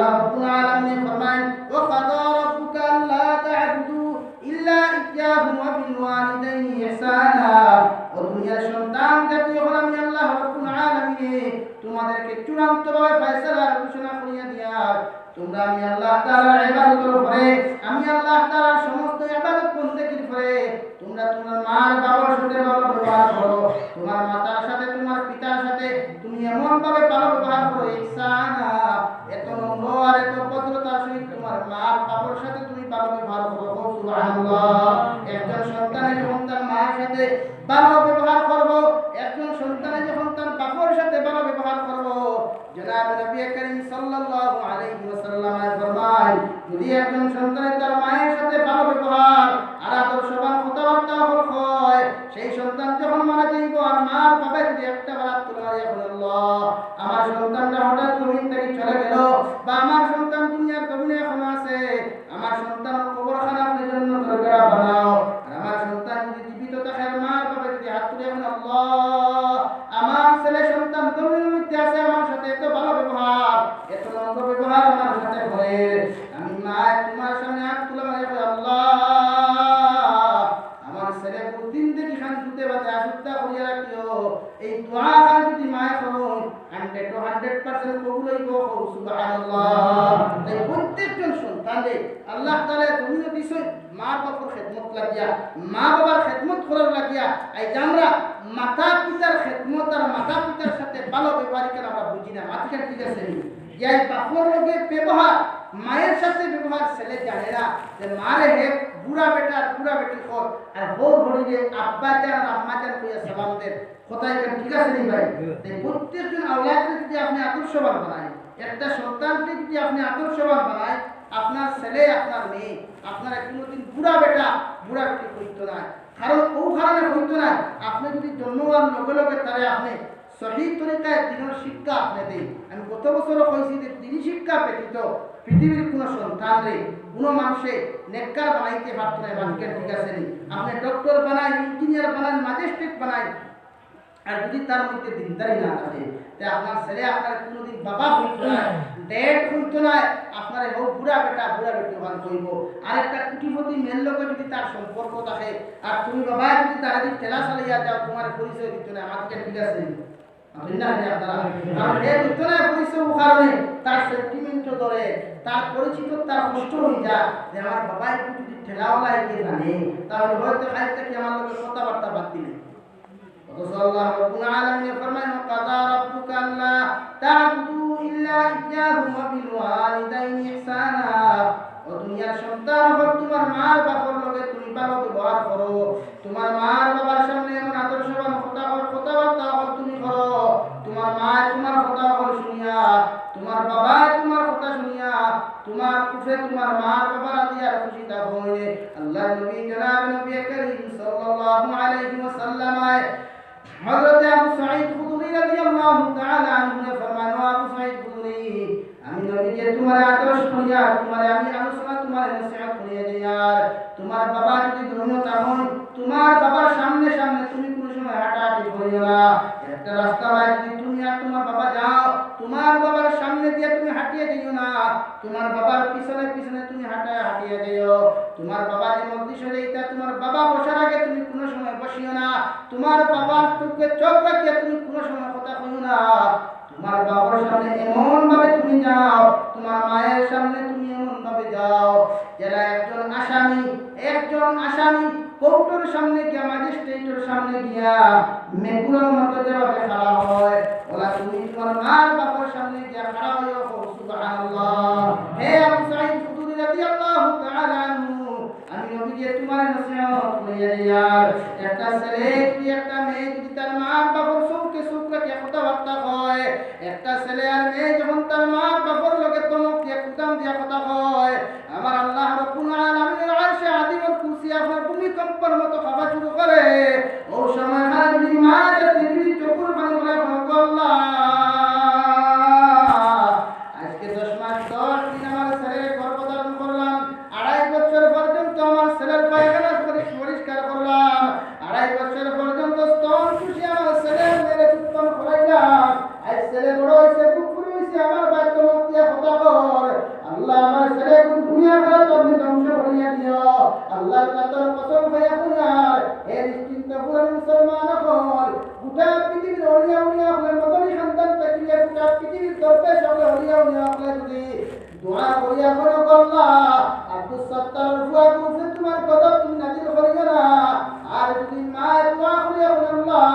আল্লাহ রাব্বুল আলামিন ফরমান ওয়া কাদা রাব্বুকা আল্লা তা'বুদু ইল্লা ইয়্যাহু ওয়া বিল ওয়ালিদাইনি ইহসানা। ও দুনিয়ার সন্তান জাতি, যখন আমি আল্লাহ রাব্বুল আলামিন তোমাদেরকে চূড়ান্তভাবে ফয়সালা ঘোষণা করিয়া দিয়া তোমরা আমি আল্লাহ তাআলার ইবাদতের উপরে, আমি আল্লাহ তাআলার সমস্ত ইবাদত বন্দেগীর উপরে তোমরা তোমার মার বাবার সাথে ভালো ব্যবহার করো, তোমার মাতার সাথে তোমার পিতার সাথে তুমি এমন ভাবে ভালো ব্যবহার করো ইহসানা, এত নম্র আর এত ভদ্রতার সহিত তোমার মার বাবার সাথে তুমি ভালো ব্যবহার করো। সুবহানাল্লাহ। একজন সন্তানের যখন তার মায়ের সাথে ভালো ব্যবহার করবো, একজন সন্তানের যখন তার বাবার সাথে ভালো ব্যবহার করবো, জনাব নবী করিম সাল্লাল্লাহু আলাইহি ওয়াসাল্লাম ফরমান, যদি একজন সন্তানের তার মায়ের সাথে ভালো ব্যবহার আর আদর্শবান কথাবার্তা হয়, সেই সন্তান যখন মারা যাইব আর মার বাবা যদি একটা বার তুলে মারিয়া বলে আল্লাহ আমার সন্তানটা হঠাৎ জমিন থেকে চলে গেল, বা আমার সন্তান দুনিয়ার জমিনে এখনো আছে, আমার সন্তান কবরখানার জন্য দরজা বানাও, আর আমার সন্তান যদি জীবিত থাকে মার বাবা যদি হাত তুলে বলে আল্লাহ আমার ছেলে সন্তান জমিনের মধ্যে আছে, আমার সাথে এত ভালো ব্যবহার এত নম্র ব্যবহার আমার সাথে করে, আমি মা তোমার সামনে হাত তুলে মারিয়া আল্লাহ আমার ছেলে প্রতিদিন থেকে শান্তিতে বাঁচে আশুদ্ধা করিয়া রাখিও। এই দোয়া খান যদি মায় করুন 100% কবুল হইব। সুবহানাল্লাহ। তাই প্রত্যেকজন সন্তানরে আল্লাহ তাআলা জমিনে দিছে মার বাবার খেদমত লাগিয়া, মা বাবার খেদমত করার লাগিয়া। এই যে আমরা মাতা পিতার খেদমত আর মাতা পিতার সাথে ভালো ব্যবহার কেন আমরা বুঝি না। মাথা ঠিক আছে, যে বাপর লগে ব্যবহার মায়ের সাথে ব্যবহার ছেলে জানে না, যে মারে হে বুড়া বেটা আর বুড়া বেটি কর, আর বউ ভরি যে আব্বা জান আর আম্মা জান কইয়া সালাম দেন, কোথায় কেন ঠিক আছে নি ভাই? তাই প্রত্যেকজন আওলাদকে যদি আপনি আদর্শবান বানায়, একটা সন্তানকে যদি আপনি আদর্শবান বানায়, আপনার ছেলে আপনার মেয়ে আপনারা কোনোদিন বুড়া বেটা বুড়া বেটি হইতো না। কারণ ও কারণে হইতো না, আপনি যদি জন্মবার লগে লগে তারে আপনি সঠিক তরিকায় দিনের শিক্ষা আপনি দেই। আমি গত বছরও কইছি যে দিনই শিক্ষা ব্যতীত পৃথিবীর কোনো সন্তানরে কোনো মানুষে নেককার বানাইতে পারত না। বাকিটা ঠিক আছে নি, আপনি ডক্টর বানাই, ইঞ্জিনিয়ার বানান, ম্যাজিস্ট্রেট বানাই, আর যদি তার মধ্যে দিনদারি না থাকে, তাই আপনার ছেলে আপনার কোনোদিন বাবা হইতো না, ড্যাড হইতো না, আপনার হোক বুড়া বেটা বুড়া বেটি ওখান কইব। আর একটা কুটিপতি মেয়ের লোকে যদি তার সম্পর্ক থাকে, আর তুমি বাবা যদি তারা যদি ঠেলা চালাইয়া যাও, তোমার পরিচয় দিত না। আমাকে ঠিক আছে তার সেন্টিমেন্ট ধরে, তার পরিচিত, তার কষ্ট হয়ে যায় যে আমার বাবা একটু যদি ঠেলাওয়ালা এগিয়ে জানে, তাহলে হয়তো আজ থেকে আমার লোকের কথাবার্তা বাদ দিলে। আল্লাহ রাব্বুল আলামিন ফরমান কাদা রাব্বুকা আল্লা তা'বুদু ইল্লা ইয়্যাহু ওয়া বিল ওয়ালিদাইনি ইহসানা। ও দুনিয়ার সন্তান, তোমার মার বাবার লগে তুমি ভালো ব্যবহার করো, তোমার মার বাবার সামনে এমন আদর্শবান কথাবার্তা তুমি করো, তোমার মা তোমার কথা শুনিয়া, তোমার বাবা তোমার কথা শুনিয়া, তোমার কুফে তোমার মার বাবার দিয়া খুশি থাকবে। আল্লাহ নবী জনাব নবী করিম সাল্লাল্লাহু আলাইহি ওয়াসাল্লাম হযরত আবু সাঈদ খুদরি রাদিয়াল্লাহু তাআলা আনহু ফরমান, আবু সাঈদ খুদরি আমি নবীকে তোমার আদর্শ করিয়া তোমার আমি আলোচনা তোমার নসিহত করিয়া দেই। আর তোমার বাবা যদি ধর্ম তখন তোমার বাবার সামনে সামনে তুমি কোন সময় হাঁটাহাঁটি করিও না। একটা রাস্তা যদি তুমি আর তোমার বাবা যাও, তোমার বাবার সামনে দিয়ে তুমি হাঁটিয়ে দিও না, তোমার বাবার পিছনে পিছনে তুমি হাঁটিয়ে দিও। তোমার বাবা যে মজলিসে যাইতা, তোমার বাবা বসার আগে তুমি কোনো সময় বসিও না, তোমার বাবার চোখে চোখ রাখিয়া তুমি কোনো সময় কথা কইও না। তোমার বাবার সামনে এমন ভাবে তুমি যাও, তোমার মায়ের সামনে তুমি এমন ভাবে যাও যারা একজন আসামি কোর্টের সামনে গিয়া, ম্যাজিস্ট্রেটের সামনে গিয়া মেকুরের মতো যেভাবে খাড়া হয়, ওলা তুমি তোমার মার বাবার সামনে গিয়া খাড়া হইও। সুবহানাল্লাহ। হে আবু সাঈদ খুদরি রাদিয়াল্লাহু তাআলা আনহু, আমি নবীকে তোমার নসিহত করিয়া দেই। আর একটা ছেলে কি একটা মেয়ে যদি তার মার বাবার চোখে চোখ রাখিয়া কথাবার্তা হয়, একটা ছেলে আর মেয়ে যখন তার মার বাবার লগে তমক দিয়া কুতাম দিয়া কথা হয়, আমার আল্লাহ রাব্বুল আলামিনের আরশে আযীমের কুরসি আপনার ভূমিকম্পের মতো খাওয়া শুরু করে। ও সময় যদি মা যদি চকুর পানি বলে আল্লাহ আজকে 10 মাস 10 দিন আমার ছেলের গর্ভধারণ করলাম, 2.5 বছর পর্যন্ত আমার ছেলের পায়খানা পরিষ্কার করলাম, 2.5 বছর পর্যন্ত স্তন খুশি আমার ছেলের মেরে উৎপন্ন করাইলাম, আজ ছেলে বড় হয়েছে বুক ফুলে হয়েছে, আমার ভাই তোমার দিয়া কথা কর, আল্লাহ আমার ছেলে দুনিয়া করে তুমি ধ্বংস করিয়া দিও আল্লাহর কাতর কসম হইয়া কইয়ার হে নিশ্চিন্ত পুরান মুসলমান হল গোটা পৃথিবীর অলিয়া উলিয়া হলের মতনই সন্তান থাকিলে গোটা পৃথিবীর দরবে সকলে অলিয়া উলিয়া হলে যদি দোয়া করিয়া করো আল্লাহ আব্দুল সত্তার ফুয়া কুফে তোমার কদম তুমি নাজিল করিও না আর যদি মায়ের দোয়া করিয়া করো আল্লাহ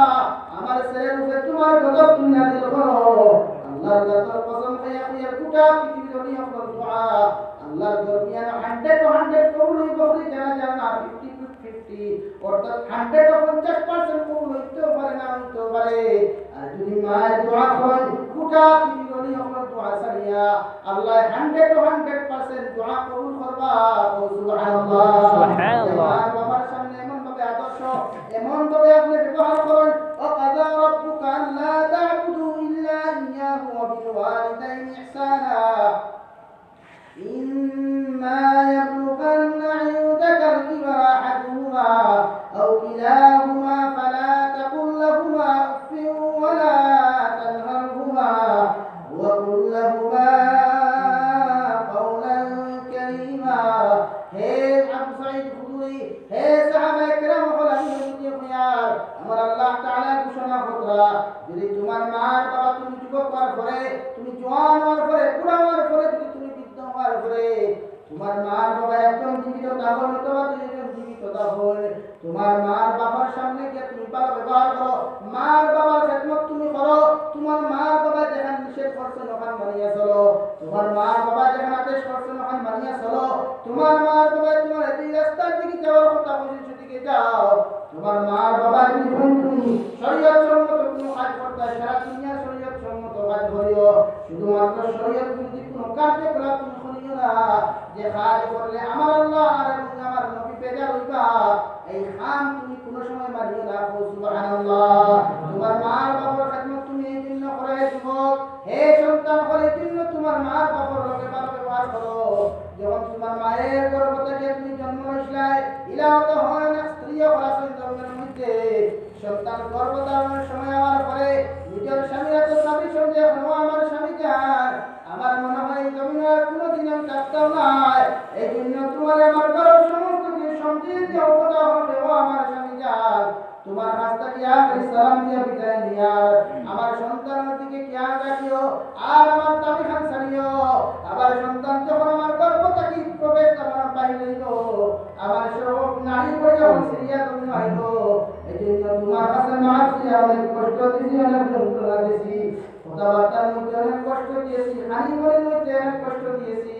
আমার ছেলের উপরে তোমার কদম তুমি নাজিল করো আল্লাহর কাতর কসম হইয়া কইয়ার গোটা পৃথিবীর অলিয়া হলের দোয়া আল্লাহর দরমিয়ান 100 কবুল হইবে জানা জানা 50 অর্থাৎ 150% কবুল হইতেও পারে না হইতেও পারে আর যদি মায়ের দোয়া হয় গোটা পৃথিবীর অলিয়া দোয়া সারিয়া আল্লাহ 100% দোয়া কবুল করবা সুবহানাল্লাহ সুবহানাল্লাহ বাবার সামনে এমন ভাবে আদর্শ এমন ভাবে আপনি ব্যবহার করেন ও কাযা রাব্বুকা আল্লা তা'বুদু ইল্লা ইয়্যাহু ওয়া বিল ওয়ালিদাইনি ইহসানা إما يبلغن عندك الكبر أحدهما أو كلاهما فلا تقل لهما أف ولا تنهرهما وقل لهما قولا كريما হে আবু সাঈদ খুদরি হে সাহাবা کرام আমার আল্লাহ তাআলা ঘোষণা করা যদি তোমার মার বাবা তুমি যুবক হওয়ার পরে তুমি জওয়ান হওয়ার পরে বুড়া হওয়ার পরে যদি তুমি বৃদ্ধ হওয়ার পরে তোমার মার বাবা একদম জীবিত দাফন অথবা তুমি জীবিত দাফন তোমার মার বাবার সামনে গিয়ে তুমি ভালো ব্যবহার করো মার বাবার খেদমত তুমি করো তোমার মার বাবা যেখানে নিষেধ করছে ওখানে মানিয়া চলো তোমার মার বাবা যেখানে আদেশ করছে ওখানে মানিয়া চলো তোমার মার বাবা তোমার এই রাস্তার দিকে যাওয়ার কথা বলছে দিকে যাও তোমার মার বাবা তুমি শরীয়ত সম্মত কোনো কাজ করতে সারা দুনিয়া শরীয়ত সম্মত কাজ করিও শুধুমাত্র শরীয়ত বিরোধী কোনো কার্যকলাপ তুমি করিও না যে কাজ করলে আমার আল্লাহ আর আমার নবী বেজার হইবা এই কাম তুমি কোনো সময় মানিও না সুবহানাল্লাহ তোমার মার বাবার খেদমত তুমি এই জন্য করে যুবক হে সন্তান করে এই জন্য তোমার মার বাবার লগে ভালো ব্যবহার করো যখন তোমার মায়ের গর্ভ থেকে তুমি জন্ম হইছিলে ইলাহত হয় না স্ত্রী খলাসন জন্মের মধ্যে সন্তান গর্ভধারণের সময় হওয়ার পরে নিজের স্বামীর এত স্বামী সঙ্গে আমার স্বামী যান আমার মনে হয় জমিনার কোনোদিন আমি থাকতাম না এই জন্য তোমার আমার গর্ব সমস্ত কিছু সমঝিয়ে দিয়ে কথা হবে ও আমার স্বামী যান তোমার রাস্তা কি আখরি সালাম দিয়ে বিদায় নিয়ার আমার সন্তানের দিকে খেয়াল রাখিও আর আমার দাবি খান ছাড়িও আবার সন্তান যখন আমার গর্ভ থেকে প্রবেশ আমার বাইরে হইল আমার সব নারী করে যখন সিরিয়া তুমি আইব এই জন্য তোমার কাছে মাফ দিয়া অনেক কষ্ট দিয়েছি অনেক যন্ত্রণা দিয়েছি কথাবার্তার মধ্যে অনেক কষ্ট দিয়েছি হানি মনের মধ্যে অনেক কষ্ট দিয়েছি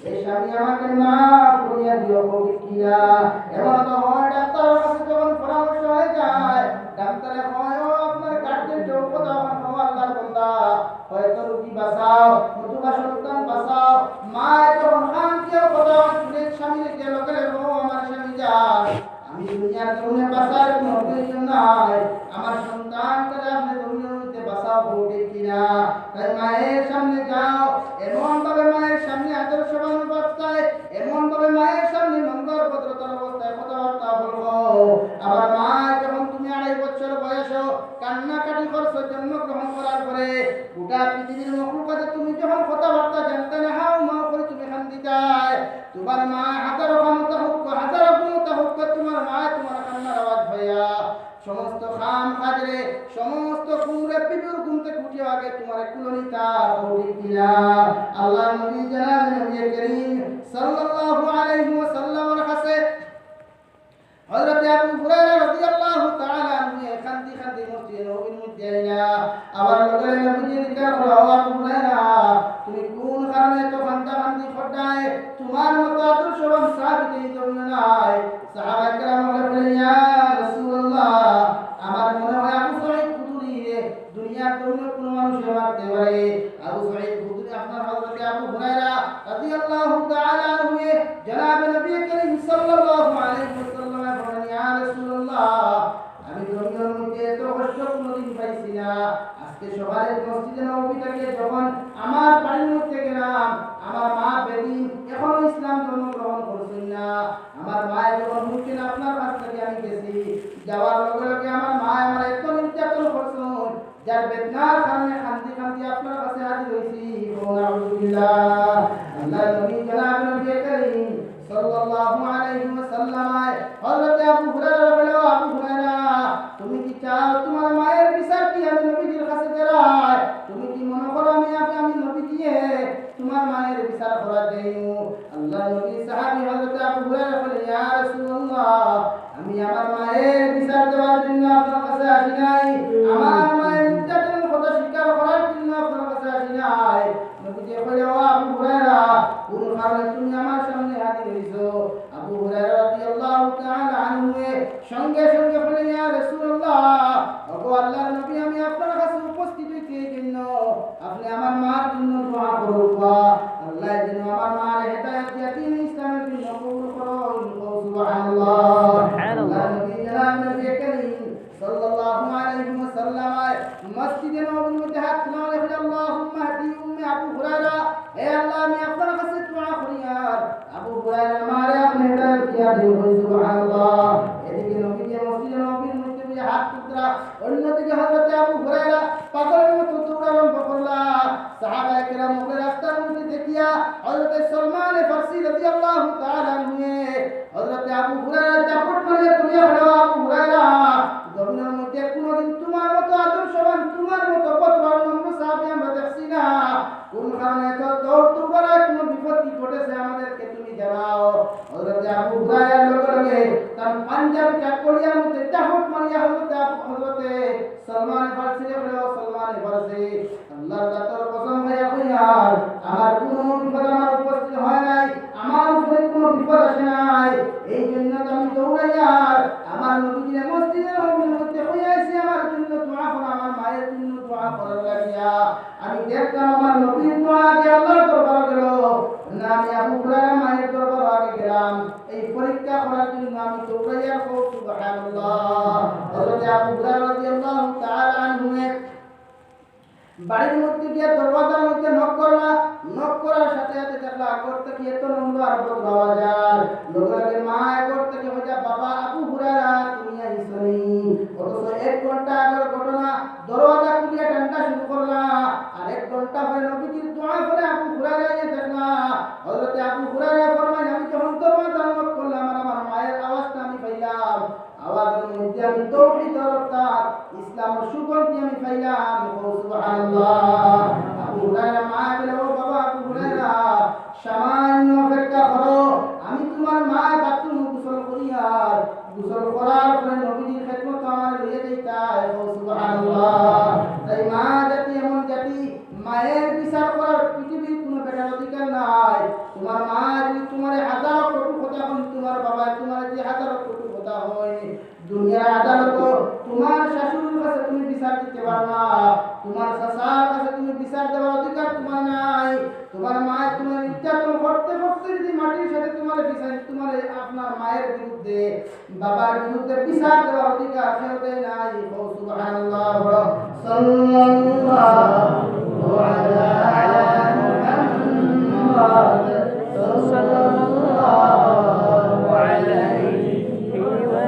এই স্বামী আমাকে মাফ করিয়া দিও কিয়া এমন তো হয় ডাক্তারের কাছে যখন পরামর্শ হয়ে যায় ডাক্তারে হয় ও আপনার গার্জেন কথা হয় আল্লাহর বান্দা হয়তো রোগী বাঁচাও নতুবা সন্তান বাঁচাও মা যখন শান্তিও কথা শুনে স্বামীর যে লোকের আমার স্বামী যায় আমি দুনিয়ার জন্য বাঁচার কোনো প্রয়োজন নাই আমার সন্তানকে আপনি দুনিয়ার মধ্যে বাঁচাও বলতে কিনা তাই মায়ের সামনে যাও এমন ভাবে মায়ের সামনে আদর্শবান অবস্থায় এমন ভাবে মায়ের সামনে নম্বর ভদ্রতার অবস্থায় কথাবার্তা বলবো আবার মা যখন তুমি 2.5 বছর বয়স কান্নাকাটি করছো জন্মগ্রহণ করার পরে গোটা পৃথিবীর মখলুকাতে তুমি যখন কথাবার্তা জানতে না হাও মা করে তুমি কান্দি যায় তোমার মা হাজারো ক্ষমতা হোক হাজারো ক্ষমতা হোক তোমার মা তোমার কান্নার আওয়াজ ভাইয়া সমস্ত খাম খাজরে সমস্ত কুমরে পিপুর ঘুমতে খুঁটে আগে তোমার কুলনিতা হই কিনা আল্লাহ নবী জানান নবী করিম সাল্লাল্লাহু আলাইহি ওয়াসাল্লামের কাছে হযরত আবু হুরায়রা রাদিয়াল্লাহু তাআলা আনহু খান্দি খান্দি মসজিদে নববীর মধ্যে আইলা আবার লোকে নবীজি জিজ্ঞাসা করলো আবু হুরায়রা তুমি কোন কারণে তো খান্দি খড়ায় তোমার মত আদর্শবান সাহাবী জন্য নাই সাহাবা کرام বললেন ইয়া রাসূলুল্লাহ আমার মনে হয় আবু সাঈদ খুদরি দুনিয়ার কোনো মানুষ মারতে পারে আবু সাঈদ খুদরি আপনার হযরত আবু হুরায়রা রাদিয়াল্লাহু তাআলা আনহু জনাব নবী করিম সাল্লাল্লাহু আলাইহি ওয়াসাল্লাম বলেন ইয়া রাসূলুল্লাহ আমি দুনিয়ার মধ্যে এত কষ্ট কোনোদিন পাইছি না আজকে সকালে মসজিদে নববী থেকে যখন আমার বাড়ির মধ্যে গেলাম আমার মা বেদিন এখনো ইসলাম ধর্ম গ্রহণ করছেন না আমার মা যখন মুখেন আপনার কাছ থেকে আমি গেছি যাওয়ার লগে লগে আমার মা আমার এত নির্যাতন করছেন যার বেদনার কারণে খান্তি খান্তি আপনার কাছে হাজির হয়েছি আলহামদুলিল্লাহ আল্লাহ নবী জনাব নবী করিম সাল্লাল্লাহু আলাইহি ওয়াসাল্লাম হযরত আবু হুরায়রা বলে, আবু হুরায়রা তুমি কি চাও তোমার মায়ের বিচার কি আমি নবীজির কাছে দেই? তুমি কি মনে করো আমি নবী দিয়ে তোমার মায়ের বিচার করা দেইমু? আল্লাহ নবী সাহাবী হযরত আবু হুরায়রা বলে, ইয়া রাসূলুল্লাহ আমি আমার মায়ের বিচার দেওয়ার জন্য আপনার কাছে আসি নাই, আমার মায়ের নির্যাতনের কথা স্বীকার করার জন্য আপনার কাছে আসি নাই। নবীজি বলে, ও আবু হুরায়রা কোন কারণে তুমি আমার সামনে হাজির হইছো? আবু হুরায়রা রাদিয়াল্লাহু তাআলা আনহু সঙ্গে সঙ্গে বলে, ইয়া রাসূলুল্লাহ ওগো আল্লাহর নবী আমি আপনার কাছে উপস্থিত হইছি এই জন্য আপনি আমার মার জন্য দোয়া করুন, আল্লাহ যেন আমার মার হেদায়েত দিয়ে দিন ইসলামের জন্য কবুল করুন। সুবহানাল্লাহ। আল্লাহ নবী জনাব নবী করিম সাল্লাল্লাহু আলাইহি ওয়াসাল্লাম মসজিদে নববীর মধ্যে হাত তুলে বলে, আল্লাহুম্মা হাদি উম্মি আবু হুরায়রা, হে আল্লাহ আমি আপনার কাছে দোয়া করি আর আবু হুরায়রার মারে আপনি হেদায়েত দিয়ে দিন। সুবহানাল্লাহ। এদিকে নবীজি মসজিদে নববীর মধ্যে হাত তুলে, অন্যদিকে হযরত আবু হুরায়রা পাগলের মতো দৌড়ানো করলা। সাহাবায়ে কেরাম ওকে রাস্তার মধ্যে দেখিয়া হযরত সালমান ফারসি রাদিয়াল্লাহু তাআলা আনহু হযরত আবু হুরায়রা চাপট মারিয়া তুলিয়া হলো, আবু হুরায়রা জমিনের মধ্যে কোনদিন তোমার মতো আদর্শবান তোমার মতো পথবান নম্র সাহাবী আমরা দেখছি না, কোন কারণে তো দৌড় করার কোন বিপত্তি ঘটেছে আমাদেরকে তুমি জানাও। হযরত আবু হুরায়রা লগে লগে তার পাঞ্জাবি চাকরিয়ার মধ্যে চাপট মারিয়া হযরত সালমান ফারসি হলো, সালমান ফারসি আল্লাহর দাতর কসম ভাইয়া কইয়ার আমার কোনো বিপদ আমার উপস্থিত হয় নাই, আমার উপরে কোনো বিপদ আসে নাই, এই জন্য আমি দৌড়াইয়ার আমার নবীজির মসজিদে নববীর মধ্যে হইয়াছি আমার জন্য দোয়া করা, আমার মায়ের জন্য দোয়া করার লাগিয়া আমি দেখতাম আমার নবীর দোয়া আগে আল্লাহর দরবারে গেল না, আমি আবু হুরায়রা মায়ের দরবারে আগে গেলাম এই পরীক্ষা করার জন্য আমি দৌড়াইয়া সুবহানাল্লাহ। হযরত আবু হুরায়রা রাদিয়াল্লাহু তাআলা আনহু বাড়ির মধ্যে গিয়ে দরওয়াজার মধ্যে নক করলা, নক করার সাথে সাথে দেখলা আগর থেকে এত নম্র আর বড় আওয়াজ, লোকের মা আগর থেকে হইয়া বাবা আবু হুরায়রা তুমি আইছনি। অথচ 1 ঘন্টা আগের ঘটনা, দরওয়াজা খুলিয়া টানটা শুরু করলা আর 1 ঘন্টা পরে নবীজির দোয়া করে আবু হুরায়রা এসে দেখলা। হযরত আবু হুরায়রা ফরমায়, আমি যখন দরওয়াজা নক করলাম আর আমার মায়ের আওয়াজটা আমি পাইলাম, আওয়াজের মধ্যে আমি তাওহীদ অর্থাৎ ইসলামের সুগন্ধি আমি পাইলাম। সুবহানাল্লাহ। আবু হুরায়রা মা বলে, ও বাবা আবু হুরায়রা সামান্য অপেক্ষা করো, আমি তোমার মা বাথরুম গোসল করি আর গোসল করার পরে নবীজির খেদমত আমার লইয়া যাইতাই। সুবহানাল্লাহ। তাই মা জাতি এমন জাতি, মায়ের বিচার করার পৃথিবীর কোনো বেটার অধিকার নাই। তোমার মা যদি তোমার হাজার কটু কথা হয়, তোমার বাবা তোমার যে হাজার কটু কথা হয়, দুনিয়ার আদালত তোমার শাশুড়ির কাছে তুমি বিচার দিতে পারো না, তোমার চাচার কাছে তুমি বিচার দেওয়ার অধিকার তোমার নাই। তোমার মা তোমার নির্যাতন করতে করতে যদি মাটির সাথে তোমার বিচার, তোমার আপনার মায়ের বিরুদ্ধে বাবার বিরুদ্ধে বিচার দেওয়ার অধিকার কেউতে নাই। সুবহানাল্লাহ। সাল্লাল্লাহু আলা মুহাম্মদ সাল্লাল্লাহু আলাইহি ওয়াসাল্লাম।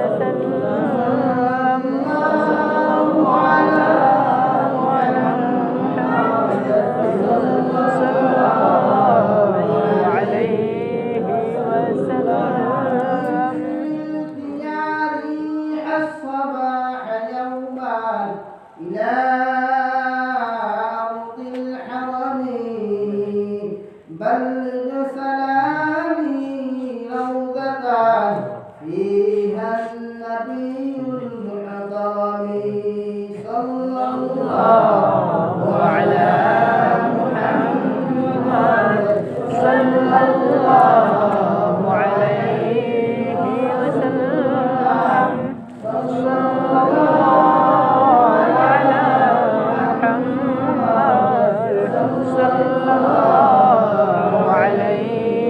عليه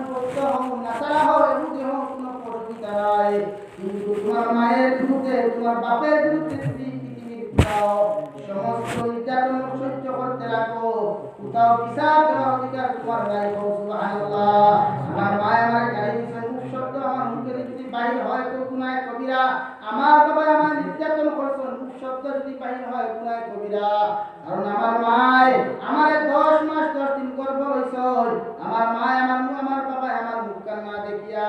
বৌদ্ধ হোক, নাসারা হোক, এহুদি হোক, কোনো পরিচিতা নাই। কিন্তু তোমার মায়ের বিরুদ্ধে, তোমার বাপের বিরুদ্ধে তুমি পৃথিবীর দাও সমস্ত নির্যাতন সহ্য করতে লাগো, কোথাও বিচার দেওয়ার অধিকার তোমার নাই। সুবহানাল্লাহ। আমার মায় আমার গালি দিয়েছেন, মুখ শব্দ আমার মুখে যদি বাহির হয় তো গুনাহ কবিরা। আমার বাবা আমার নির্যাতন করছেন, মুখ শব্দ যদি বাহির হয় গুনাহ কবিরা। কারণ আমার মায় আমার 10 মাস 10 দিন গর্ভ হইছেন, আমার মায় আমার বাবা আমার মুখ কান না দেখিয়া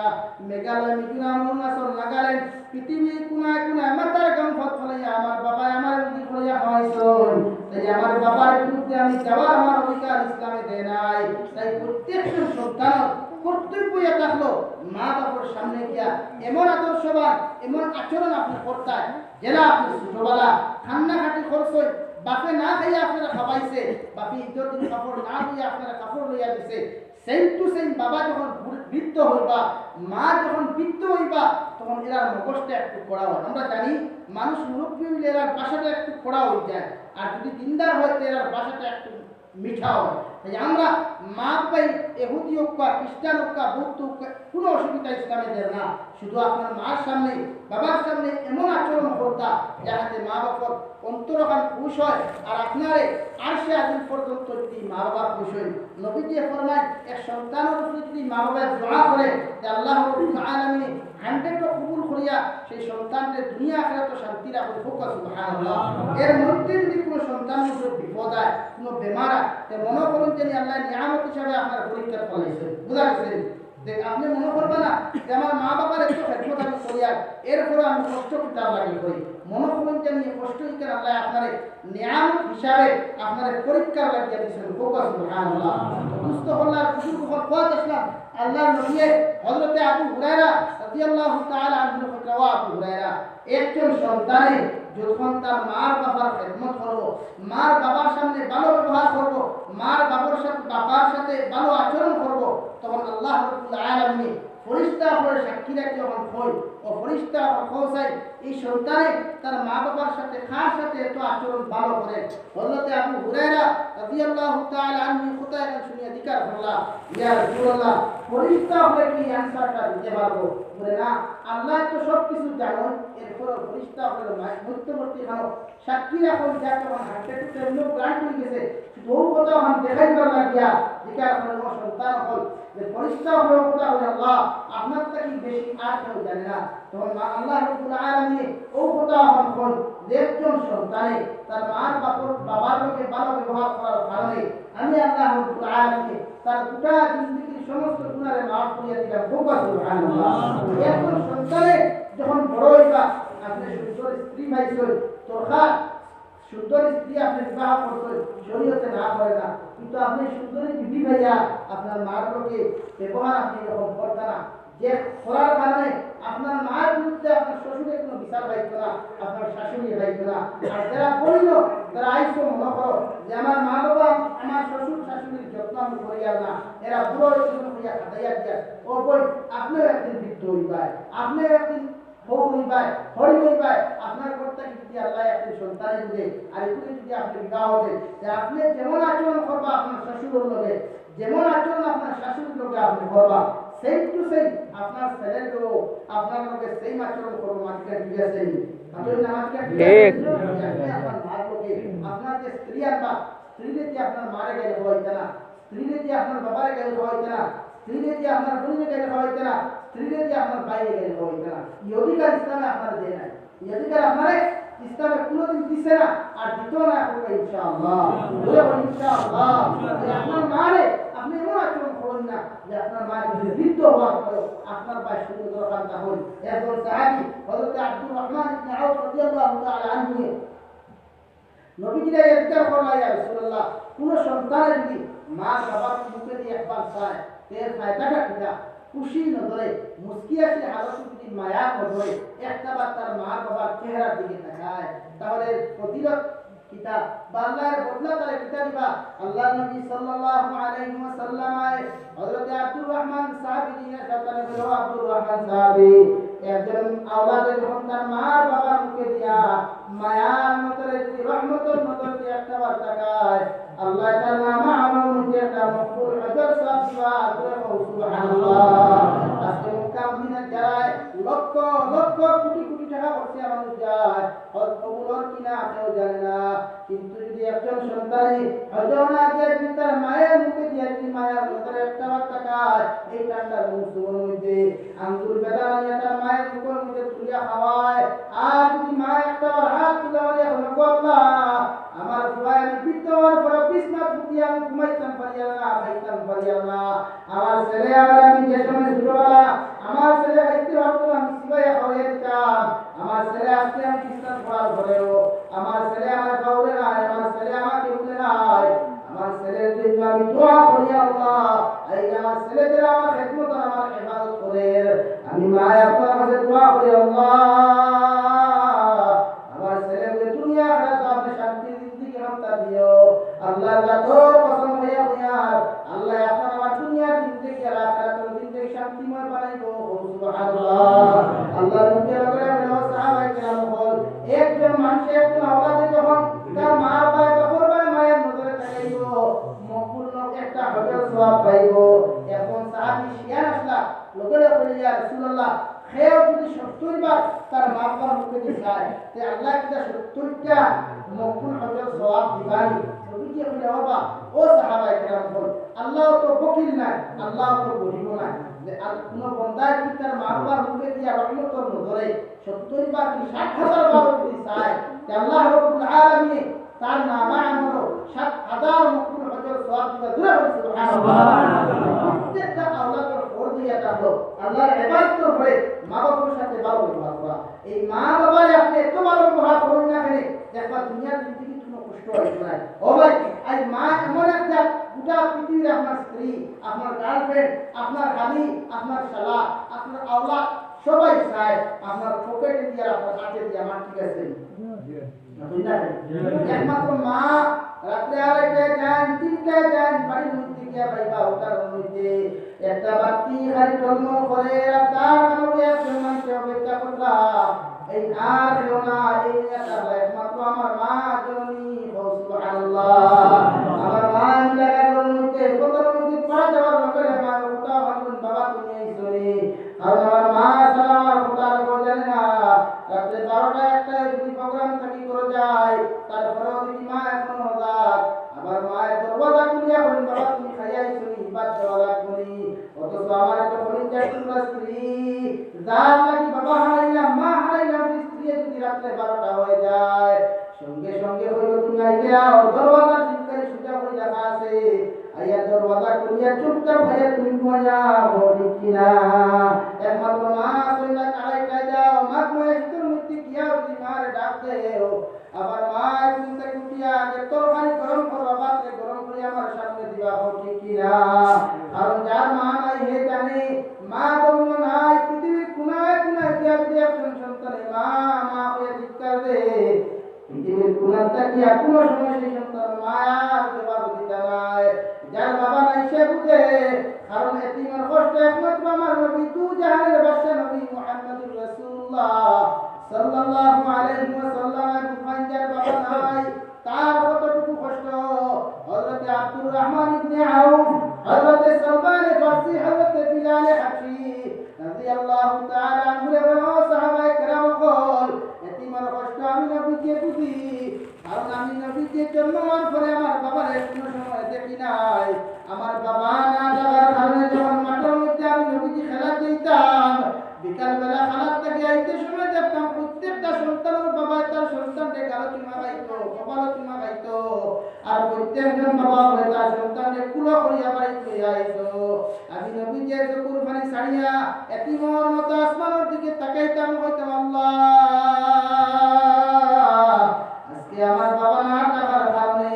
মেঘালয়, মিজোরাম, অরুণাচল, নাগাল্যান্ড পৃথিবীর কোনায় কোনায় মাথার গাম ফলাইয়া আমার বাবা আমার বিধি করিয়া হয়েছেন। তাই আমার বাবার বিরুদ্ধে আমি যাওয়ার আমার অধিকার ইসলামে দেয় নাই। তাই প্রত্যেকটা সন্তান কর্তব্য থাকলো মা বাবার সামনে গিয়া এমন আদর্শবান এমন আচরণ আপনি করতেন, জেলা আপনি ছোটবেলা কান্নাকাটি করছেন, বাপে না খাইয়া আপনারা খাওয়াইছে, বাপি ইজ্জত কাপড় না লইয়া আপনারা কাপড় লইয়া দিছে। সেম টু সেম বাবা যখন বৃদ্ধ হইবা, মা যখন বৃদ্ধ হইবা, তখন এরা মগজটা একটু কড়া হয়। আমরা জানি মানুষ মুরব্বী হইলে এরা বাসাটা একটু কড়া হয়ে যায়, আর যদি দিনদার হয় তো এরা বাসাটা একটু মিঠা হয়। তাই আমরা মা বাবাই এহুদি হোক বা খ্রিস্টান হোক বা বৌদ্ধ হোক, কোনো অসুবিধা ইসলামে দেয় না। শুধু আপনার মার সামনে বাবার সামনে এমন আচরণ করতা যাহাতে মা বাবার অন্তরখান খুশ হয়, আর আপনারে আরশে আজিম পর্যন্ত যদি মা বাবা খুশ হয়। নবীজি ফরমায় এক সন্তানের উপরে যদি মা বাবা দোয়া করে যে আল্লাহ রাব্বুল আলামিন 100 কবুল করিয়া সেই সন্তানকে দুনিয়া আখিরাত শান্তি রাখবে। সুবহানাল্লাহ। এর মধ্যে যদি কোনো সন্তানের উপরে বিপদ হয়, কোনো বেমার হয়, তে মনে করুন যে আল্লাহ নিয়ামত হিসাবে আপনার পরীক্ষা ফলাইছে। বুঝা গেছে? দেখ আপনি মনে করবেন না যে আমার মা বাবার একটু খেদমত আমি করি, আর এরপরে আমি কষ্ট কিতাব লাগি করি। মনে করুন যে আমি কষ্ট হিসাবে আল্লাহ আপনার নিয়ামত হিসাবে আপনার পরীক্ষা লাগিয়ে দিয়েছেন। সুবহানাল্লাহ। দুস্থ হল্লার বুজুর্গ হল কোয়াত ইসলাম আল্লাহর নবী হযরতে আবু হুরায়রা রাদিয়াল্লাহু তাআলা আনহু ফতোয়া। আবু হুরায়রা একজন সন্তানে যখন তার মার বাবার খেদমত করবো, মার বাবার সামনে ভালো ব্যবহার করবো, মার বাবার সাথে বাবার সাথে ভালো আচরণ করবো, তখন আল্লাহ রাব্বুল আলামিন ফেরেশতা হয়ে সাক্ষী রাখি যখন হই ও ফেরেশতা খোঁজাই এই সন্তানে তার মা বাবার সাথে খাস সাথে এত আচরণ ভালো করে। হযরতে আবু হুরায়রা রাদিয়াল্লাহু তাআলা আনহু খুতায় শুনিয়ে জিজ্ঞাসা করলা, ইয়া রাসূলুল্লাহ ফেরেশতা হয়ে কি আনসারটা দিতে পারবো? বলে না, আল্লাহ তো সব কিছু জানেন, এরপর ফেরেশতা হলো মধ্যবর্তী খানো সাক্ষী রাখুন যা তখন হাতে টুকরে লোক গ্রান্ট হয়ে গেছে। শুধু কথা আমি দেখাইবার লাগিয়া জিজ্ঞাসা করল সন্তান হল যে ফেরেশতা হলো কথা হলো আল্লাহ আপনার থেকে বেশি আর কেউ জানে না। তখন আল্লাহ রাব্বুল আলামিন ও কথা হল যে একজন সন্তানে তার মার বাবার লোকে ভালো ব্যবহার করার কারণে আমি আল্লাহ রাব্বুল আলামিন তার গোটা জিন্দেগীর সমস্ত গুনাহে মাফ করিয়া দিলাম। সুবহানাল্লাহ। একজন সন্তানে যখন বড় হইবা, আপনি সুন্দর স্ত্রী পাইছেন, তোরখা সুন্দর স্ত্রী আপনি বিবাহ করছেন, শরীয়তে না করে না, কিন্তু আপনি সুন্দরী বিবি ভাইয়া আপনার মার লোকে ব্যবহার আপনি এরকম করতেন না, যে করার কারণে আপনার মায়ের বিরুদ্ধে আপনার শ্বশুরের কোনো বিচার পাইত না, আপনার শাশুড়ি পাইত না। আর যারা বলল তারা আইসো মনে করো যে আমার মা বাবা আমার শ্বশুর শাশুড়ির যত্ন আমি করিয়া না, এরা বুড়ো হইয়া খাটাইয়া দিয়া ও বই আপনিও একদিন বৃদ্ধ হইবাই, আপনিও একদিন বউ হইবাই, হরি হইবাই। আপনার কর্তা যদি আল্লাহ একদিন সন্তানে দিলে আর এগুলি যদি আপনি বিবাহ হবে, যে আপনি যেমন আচরণ করবা আপনার শ্বশুরের লোকে, যেমন আচরণ আপনার শাশুড়ির লোকে আপনি করবা, সেম টু সেম আপনার ছেলের লোক আপনার লোকে সেম আচরণ করবো। মাঝখানে ঠিক আছে আপনার মার লোকে আপনার যে স্ত্রী আনবা, স্ত্রীরে দিয়ে আপনার মারে গেলে হইতে না, স্ত্রীরে দিয়ে আপনার বাবারে গেলে হইতে না, স্ত্রীরে দিয়ে আপনার বোনের গেলে হইতে না, স্ত্রীরে দিয়ে আপনার বাইরে গেলে হইতে না। এই অধিকার ইসলামে আপনার দেয় নাই, এই অধিকার আপনারে ইসলামে কোনোদিন দিছে না আর দিতেও না করবে ইনশাআল্লাহ। বলে ইনশাআল্লাহ আপনার মারে আপনি এমন আচরণ করুন না যে আপনার মায়ের বৃদ্ধ হওয়ার পর আপনার পায়ে সুন্দর দরকার হল। একজন সাহাবী হযরত আব্দুর রহমান ইবনে আউফ রাদিয়াল্লাহু তাআলা আনহু নবীজিরা ইরশাদ করলেন, ইয়া রাসূলুল্লাহ কোন সন্তান যদি মা বাবার মুখে দিয়ে একবার চায় এর ফায়দাটা কিটা? খুশি নজরে মুস্কি আসে হালত যদি মায়া নজরে একটাবার তার মা বাবার চেহারার দিকে তাকায়, তাহলে ফজিলত কিতাব বা আল্লাহর বদলা তারা কিতাব দিবা। আল্লাহর নবী সাল্লাল্লাহু আলাইহি ওয়াসাল্লাম হযরত আব্দুর রহমান সাহাবী যিনি সাথে বলো আব্দুর রহমান সাহাবী একজন আওলাদে যখন তার মা বাবার মুখে দিয়া মায়ার নজরে রহমতের নজর দিয়ে একটা বার তাকায়, আল্লাহ তার নামা আমার মুখে একটা মকবুল হজর সব দিবা সুবহানাল্লাহ। আজকে মুকামদিনা যারায় লক্ষ লক্ষ কোটি কোটি টাকা খরচে মানুষ যায়, হজ কবুলর কিনা কেউ জানে না। কিন্তু যদি একজন সন্তান হজর না দিয়ে তার মায়ের মুখে দিয়ে মায়ের নজরে একটা বার তাকায়, এই ঠান্ডার মৌসুমের মধ্যে আঙ্গুর বেদা নিয়ে তার মায়ের মুখের মধ্যে তুলিয়া খাওয়ায়, আর যদি মা একটা বার হাত তুলে বলে আল্লাহ আমার ভয় আমি বিদ্যমান পরে বিছনা ফুটিয়ে আমি ঘুমাইতাম পারিয়া না, খাইতাম পারিয়া না। আমার ছেলে আমার আমি যে সময় ছোটবেলা আমার ছেলে খাইতে পারতো না, আমি সিবাইয়া খাওয়াই দিতাম। আমার ছেলে আজকে আমি বিছনা পড়ার পরেও আমার ছেলে আমার খাওয়ালে নাই, আমার ছেলে আমাকে উঠে নাই। আমার ছেলের জন্য আমি দোয়া করি আল্লাহ এই আমার ছেলেদের আমার খেদমত আমার হেফাজত করে। আমি মায় আপনার কাছে দোয়া করি আল্লাহ আমার ছেলেদের দুনিয়া আখিরাত আপনি শান্তির জিন্দেগি হামতা দিও। আল্লাহ তোর কসম হইয়া হইয়া আল্লাহ আপনার আমার দুনিয়ার জিন্দেগি আর আখিরাতের জিন্দেগি শান্তিময় বানাইবো সুবহানাল্লাহ। আল্লাহ রুকে লগে বলো সাহাবায়ে কেরাম বল একজন মানুষ একজন আওলাদে যখন তার মা বাবা কবরবায় মায়ের নজরে তাকাইবো মকবুল একটা হজর সওয়াব পাইবো। এখন সাহাবী শিয়ার আসলা লগে বলে ইয়া রাসূলুল্লাহ খেয়ে যদি 70 বার তার মা বাবার মুখে দিয়ে যায় তে আল্লাহ কিটা 70টা মকবুল হজর সওয়াব দিবানি। নবীজি বলে বাবা ও সাহাবায়ে কেরাম বল আল্লাহ তো বকিল না, আল্লাহ তো গরিব না যে আর কোন বান্দা কি তার মা বাবার মুখে দিয়ে রহমতের নজরে 70 বার কি 60,000 বার যদি চায় তে আল্লাহ রাব্বুল আলামিন তার নামা আমল 7,000 মকবুল হজর সওয়াব দিবা। দূরে বল সুবহানাল্লাহ। প্রত্যেকটা আওলাদের ফরজ দিয়া থাকলো আল্লাহর ইবাদত করে মা বাবার সাথে ভালো ব্যবহার করা। এই মা বাবার আপনি এত ভালো ব্যবহার করুন না কেন দেখবা দুনিয়ার জিন্দেগি কোনো কষ্ট হবে না। ও ভাই আজ মা এমন একটা গোটা পৃথিবীর আপনার স্ত্রী, আপনার গার্লফ্রেন্ড, আপনার হানি, আপনার শালা, আপনার আওলাদ সবাই চায় আপনার পকেটে দিয়ে আপনার হাতে দিয়ে আমার ঠিক আছে একমাত্র মা রাত্রে আড়াইটায় যান, 3টায় যান, বাড়ির মধ্যে গিয়া পাইবা ওটার মধ্যে একটা বাতি খালি টলমল করে আর তার কারণে একজন মানুষ অপেক্ষা করলাম এই আর কেউ না এই একমাত্র আমার মা জননী সুবহানাল্লাহ। আমার মা জায়গার মধ্যে কোথার মধ্যে পড়া যাওয়ার ব্যাপারে মা কোথাও ভাবুন বাবা তুমি এই চলে আর আমার মা সারা আমার কোথার জানে না রাত্রে 12টা 1টায় যদি প্রোগ্রাম থাকি করে যায় তারপরেও যদি মা এখনো রাত আমার মায়ের দরওয়াজা খুলিয়া বলেন বাবা তুমি খাইয়াই শুনি বাদ দেওয়া লাগবনি। অথচ আমার একটা পরিচয় তোমরা স্ত্রী যার লাগি বাবা হারাইলাম মা হারাইলাম স্ত্রী যদি রাত্রে 12টা হয়ে যায় সঙ্গে সঙ্গে হইল তুমি আইলা দরওয়াজা শিকারি সুজা করে রাখা আছে আইয়া দরওয়াজা খুলিয়া চুপচাপ হইয়া তুমি ঘুমাইয়া ঠিক কিনা। একমাত্র মা সন্ধ্যা 2:30টায় যাও মা ঘুমাইয়া শীতের মধ্যে গিয়া যদি মারে ডাক দেও আবার মা চিন্তা কুটিয়া যে তরকারি গরম করবা পাত্রে গরম করে আমার সামনে দিবা ঠিক কিনা। কারণ যার মা নাই হে জানে মা বলল নাই পৃথিবীর কোনায় কোনায় গিয়া যদি একজন সন্তানের মা মা হয়ে চিৎকার দে পৃথিবীর কোনাটা কি কোনো সময় সেই সন্তান মায়ার জবাব দিতে নাই। যার বাবা নাই সে বুঝে কারণ এতিমের কষ্ট একমাত্র আমার নবী তু জাহানের বাদশা নবী মুহাম্মদুর রাসূলুল্লাহ সাল্লাল্লাহু আলাইহি ওয়াসাল্লাম বুঝান যার বাবা নাই তার কতটুকু কষ্ট। হযরত আব্দুর রহমান ইবনে আউফ, হযরত সালমান ফারসি, হযরত বিলাল হাবশী রাদিয়াল্লাহু তাআলা আনহু এবং সাহাবায়ে কেরাম কল এতিমের কষ্ট আমি নবীকে বুঝি কারণ আমি নবীকে জন্মের পরে আমার বাবার কোনো সময় দেখি নাই। আমার বাবা না যাওয়ার কারণে যখন মাঠের মধ্যে আমি নবীকে খেলা দিতাম বিকালবেলা খালার থেকে আইতে সময় দেখতাম প্রত্যেকটা সন্তানের বাবা তার সন্তানকে গালো চুমা খাইতো কপালও চুমা খাইতো আর প্রত্যেকজন বাবা হয়ে তার সন্তানকে কুলো করিয়া বাড়িতে আইতো। আমি নবী যে চকুর পানি ছাড়িয়া এতিমের মতো আসমানের দিকে তাকাইতাম হইতাম আল্লাহ আজকে আমার বাবা না থাকার কারণে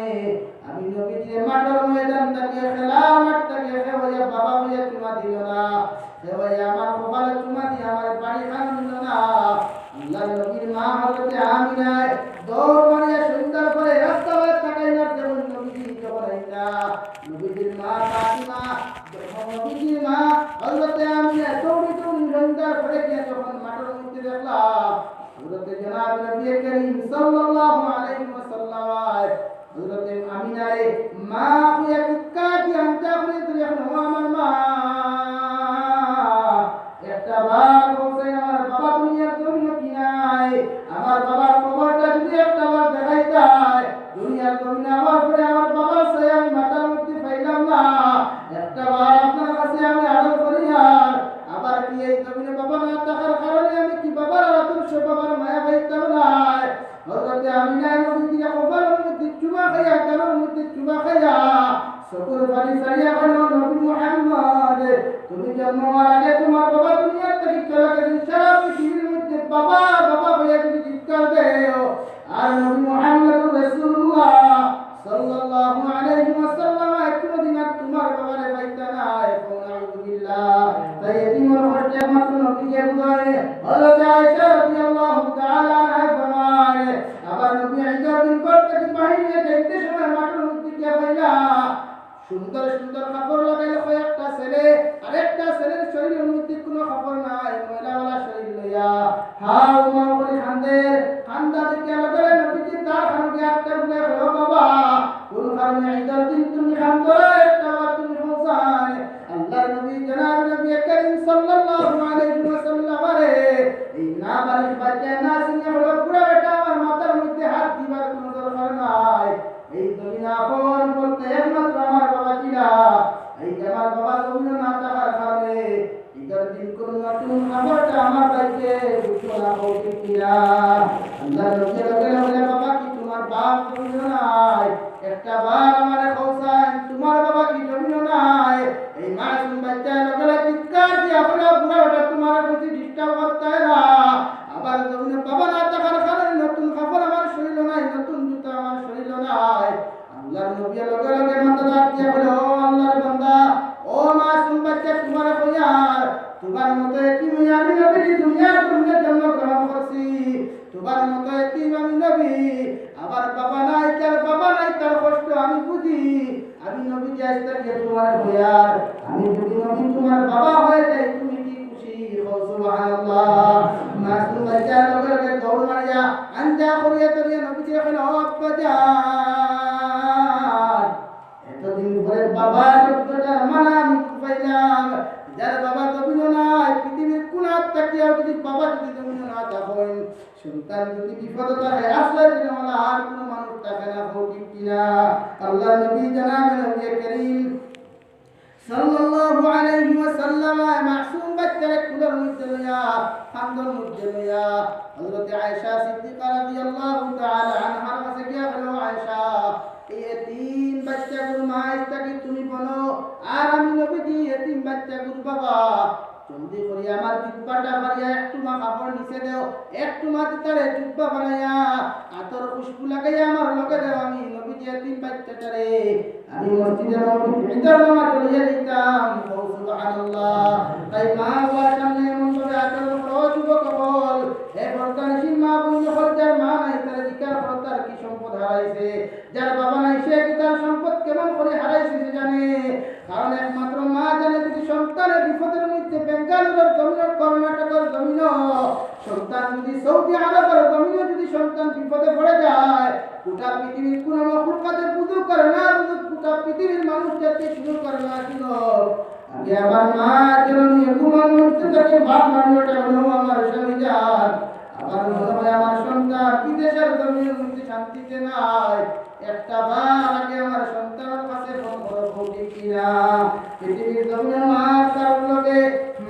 আমি নবীজি মাঠের ময়দান থেকে খেলা মাঠ থেকে হইয়া বাবা হইয়া চুমা দিল না সে হইয়া আমার কপালে চুমা দিয়ে আমার বাড়ি খান দিল না। আল্লাহ নবীর মা হযরত আমিনা দৌড় মারিয়া সুন্দর করে রাস্তা হয়ে তাকাই না যেমন নবীজি যখন আইনা নবীজির মা ফাতিমা নবীজির মা হযরত আমিনা দৌড়ি দৌড়ি সুন্দর করে গিয়ে যখন মাঠের তুমি জন্ম হওয়ার আগে তোমার বাবা দুনিয়া থেকে চলে গেছেন, সারা পৃথিবীর মধ্যে বাবা বাবা বলে তুমি চিৎকার দেও। আর নবী মুহাম্মদুর রাসূলুল্লাহ সাল্লাল্লাহু আলাইহি ওয়াসাল্লাম কোনদিন আর তোমার বাবারে পাইতা না। এখন আলহামদুলিল্লাহ তাই এতিমের কষ্টে একমাত্র নবীকে বুঝায়। হযরত আয়েশা রাদিয়াল্লাহু তাআলা আনহা ফরমায়, আবার নবী ঈদের দিন করতে কি বাহিরে যাইতে সময় মাঠের মধ্যে গিয়া পাইলা সুন্দর সুন্দর কাপড় লাগাইল কয়েকটা ছেলে, আরেকটা ছেলের শরীরের মধ্যে কোনো কাপড় নাই, ময়লাওয়ালা শরীর লইয়া হাউ মাউ করে খান্দা দেখে লগে নবীজি তার খানকে আটকে বলে, ও বাবা কোন কারণে ঈদের দিন তুমি খান্দো, একটা বার তুমি হোসান। আল্লাহর নবী জনাব নবী করিম সাল্লাল্লাহু আলাইহি ওয়াসাল্লাম রে এই না বালিশ বাচ্চা না সিনে হলো পুরো বেটা আমার মাথার মধ্যে হাত দিবার কোনো দরকার নাই। এই দুনিয়া কোন বলতে একমাত্র আমার বাবা ছিলা। এই যে আমার বাবা জমিন না থাকার কারণে ঈদের দিন কোন নতুন খাবারটা আমার বাড়িতে ঢুকলো না, বলতে কিনা আল্লাহ নবী বলে, বাবা কি তোমার বাপ জমিন নাই? একটা বার আমার খোসান তোমার বাবা কি জমিন নাই? এই মাসুম বাচ্চা লোকেরা চিৎকার দিয়ে বলে, বুড়া বেটা তোমার প্রতি ডিস্টার্ব করতে না। আবার জমিন বাবা না থাকার কারণে নতুন খাবার আমার শরীর নাই, নতুন জুতা আমার শরীর নাই। আল্লাহর নবী লগে লগে মাথা দাঁত দিয়ে বলে, ও আল্লাহর বান্দা, ও মাসুম বাচ্চা তোমার কইয়ার তোমার মতো এতিম আমি নবী দুনিয়ার জন্য জন্মগ্রহণ করছি, তোমার মতো এতিম আমি নবী। আবার বাবা নাই তার কষ্ট আমি বুঝি। আমি নবী যে আজ থেকে তোমার কইয়ার, আমি যদি নবী তোমার বাবা হয়ে যাই তুমি কি খুশি? সুবহানাল্লাহ। মাসুম বাচ্চা লগে লগে দৌড় মারিয়া আঞ্জা করিয়া তরিয়া নবীজি এখন আব্বা যান। এতদিন পরে বাবা শব্দটা মানা আমি পাইলাম। যার বাবা জমিন নাই, পৃথিবীর কোন আত্মাকে যদি বাবা যদি জমিন না থাকেন, সন্তান যদি বিপদ থাকে আশ্রয় দিলে আমার আর কোনো মানুষ থাকে না, ঠিক কিনা? আল্লাহ নবী জানাবেন নবী করিম সাল্লাল্লাহু আলাইহি ওয়াসাল্লাম মাসুম বাচ্চারে কুলের মধ্যে লইয়া খান্দর মধ্যে লইয়া হযরত আয়েশা সিদ্দিকা রাদিয়াল্লাহু তাআলা আনহার কাছে গিয়া বলল, আয়েশা এই এতিম বাচ্চাগুলো মা ইস্তাকি তুমি বলো, আর আমি নবীজি এতিম বাচ্চাগুলো বাবা জলদি করে আমার জুব্বাটা বাড়িয়া একটু মা কাপড় নিচে দেও, একটু মা তারে জুব্বা বানাইয়া আতর খুশবু লাগাইয়া আমার লগে দেও। আমি নবীজি এতিম বাচ্চাটারে আমি মসজিদে নববীতে ঈদের নামাজ লইয়া দিতাম। সুবহানাল্লাহ। তাই মা বাবার সামনে এমন ভাবে আচরণ করো যুবক সকল, হে বর্তমানে মা বোন সকল, যার মা নাই তার জিজ্ঞাসা করো তার কি সম্পদ হারাইছে, যার বাবা নাই সে কি তার সম্পদ কেমন করে হারাইছে সে জানে। কারণ একমাত্র মা জানে যদি সন্তানের বিপদের মধ্যে বেঙ্গালুরুর জমিন, কর্ণাটকের জমিন, সন্তান যদি সৌদি আরবের জমিন যদি সন্তান বিপদে পড়ে যায়, গোটা পৃথিবীর কোন মখলুকাতে পুজো করে না, গোটা পৃথিবীর মানুষ যাতে শুরু করে না ছিল আগে আমার মা জননী ঘুমার মধ্যে থেকে ভাব মানিওটা হলো আমার স্বামী যান। আমার মনে হয় আমার সন্তান বিদেশের জমিনের মধ্যে শান্তিতে নাই, একটা বার আগে আমার সন্তানের কাছে ফোন করবো, ঠিক কিনা? পৃথিবীর জমিনের মা তার লগে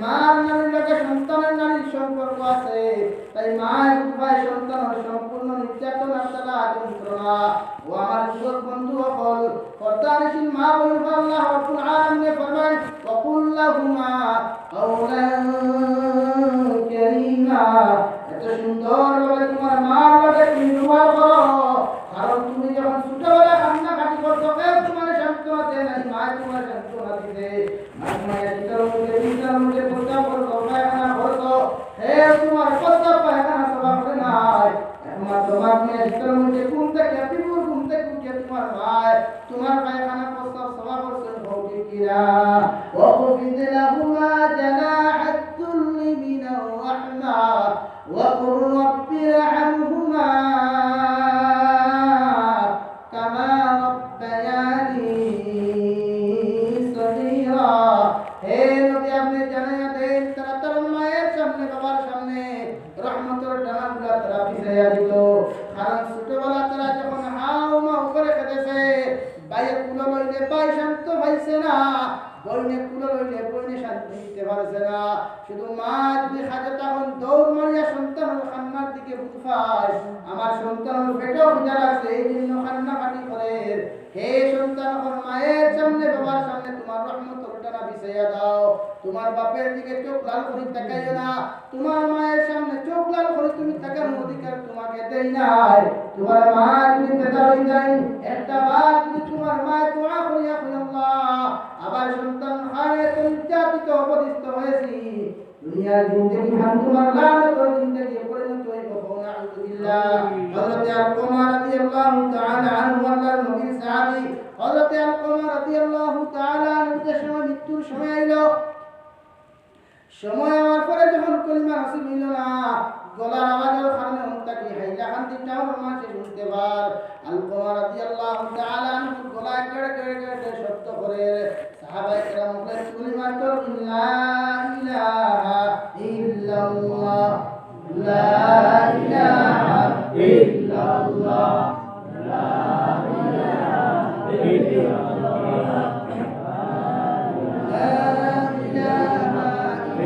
মার নারীর লগে সন্তানের নারীর সম্পর্ক আছে। তাই মা উভয় সন্তানের সম্পূর্ণ নির্যাতন আর তারা যন্ত্রণা। ও আমার যুবক বন্ধু সকল, পর্দানিশীল মা বোন আল্লাহ রাব্বুল আলামিন ফরমায়, ওয়াকুল লাহুমা কাওলান কারীমা। এত সুন্দর ভাবে তোমার মার লগে তুমি ব্যবহার করো, কারণ তুমি যখন ছোটবেলা কান্নাকাটি করছো কেউ তোমার সান্ত্বনা দেয় না, মা তোমার সান্ত্বনা দিতে। মায়ের ভিতর মধ্যে প্রস্তাব করছো, পায়খানা করছো, হে তোমার প্রস্তাব পায়খানা সভা করে নাই। একমাত্র মায়ের ভিতর মধ্যে ঘুম থেকে বিপুল ঘুম থেকে উঠে তোমার ভাই তোমার পায়খানা প্রস্তাব সভা করছেন, ঠিক কিনা? وَخْفِضْ لَهُمَا جَنَاحَ الذُّلِّ مِنَ الرَّحْمَةِ وَقُلْ رَبِّ ارْحَمْهُمَا كَمَا رَبَّيَانِي صَغِيرًا। হে নবী আপনি জানাইয়া দেন তারা তার মায়ের সামনে বাবার সামনে রহমতের ডানাগুলা তারা পিছাইয়া দিত। কারণ ছোটবেলা তারা যখন হাউ মাউ করে খেতেছে, বাইরে কুলো লইলে বাই শান্ত পাইছে না, বইনে কুলো লইলে বইনে শান্তি দিতে পারছে না। শুধু মা যদি খাজে তখন দৌড় মারিয়া সন্তানের কান্নার দিকে বুঝায়, আমার সন্তানের পেটেও খিদা লাগছে এই জন্য কান্নাকাটি করে। হে সন্তান, মায়ের সামনে বাবার সামনে তোমার রহমতের চাদরটা বিছাইয়া দাও। তোমার বাপের দিকে চোখ লাল করে তাকাইও না, তোমার মায়ের সামনে চোখ লাল করে তুমি তাকানোর অধিকার তোমাকে দেই নাই। তোমার মা যদি বেদা হয়ে যায়, একটা বার যদি তোমার মা দোয়া করিয়া আল্লাহ আবার সন্তান হারে তুমি জাতিত অবদিষ্ট হয়েছি, দুনিয়ার জিন্দেগি খান তোমার লানত জিন্দেগি পরিণত হইব। নাউযুবিল্লাহ। হযরত আলকমা রাদিয়াল্লাহু তাআলা আনহু আল্লাহর নবীর সাহাবী, হযরত আলকমা রাদিয়াল্লাহু তাআলা আনহুর সময় মৃত্যুর সময় আইলো। সময় আমার পরে যখন কলিমা নসিব হইল না, গলার আওয়াজের কারণে উনতাকি হাইলা খান্তি টাওয়ার মাঝে শুনতে পার। আলকমা রাদিয়াল্লাহু তাআলা আনহু গলায় গড় গড় গড় শব্দ করে সাহাবায়ে কেরাম বলেন কলিমা তো লা ইলাহা ইল্লাল্লাহ, লা ইলাহা ইল্লাল্লাহ, লা ইলাহা ইল্লাল্লাহ, লা ইলাহা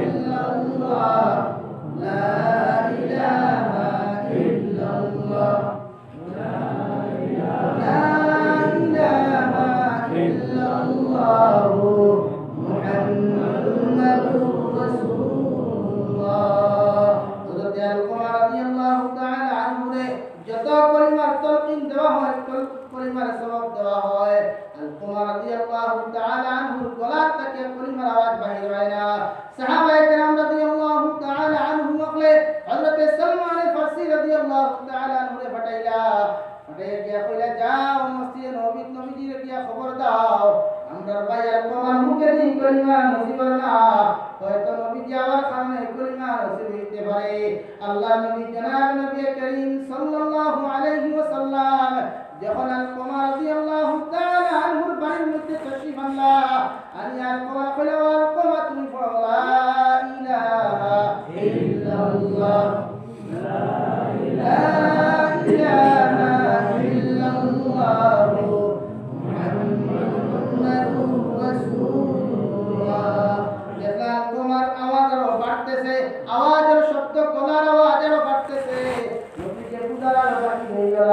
ইল্লাল্লাহ, লা ইলাহা ইল্লাল্লাহ, লা ইলাহা ইল্লাল্লাহ, মুহাম্মাদুর রাসূলুল্লাহ। হযরত আলকমা রাদিয়াল্লাহু তাআলা আনহু যত কলিমার তালকিন দেওয়া হয়, কলিমার সওয়াব দেওয়া হয়, আলকমা রাদিয়াল্লাহু তাআলা আনহুর গলা থেকে কলিমার আওয়াজ বাহির হয় না। সাহাবায়ে কেরাম রাদিয়াল্লাহু তাআলা আনহুম বলে হযরত সালমান আল ফারসি রাদিয়াল্লাহু তাআলা আনহু ফাটাইলা ফাটাইয়া গিয়া কইলা যাও মসজিদে নবীজির গিয়া খবর দাও আমরার ভাই আলকমার মুখে এই কলিমা নসিব না, হয়তো নবীজি আবার কারণে কলিমা নসিব হইতে পারে। আল্লাহ নবী জনাব নবী করিম সাল্লাল্লাহু আলাইহি ওয়াসাল্লাম যখন আলকমা রাদিয়াল্লাহু তাআলা আনহুর বাড়ির মধ্যে তশরিফ আনলা, আমি আলকমা কইলা আলকমা তুমি পড়ো লা ইলাহা ইল্লাল্লাহ, লা ইলাহা ইল্লাল্লাহ, মুহাম্মাদুর রাসূলুল্লাহ। দেখলা তোমার আওয়াজ আরো বাড়তেছে, আওয়াজের শব্দ গলার আওয়াজ আরো বাড়তেছে, নবীকে বুঝার আরো বাকি হয়ে গেল।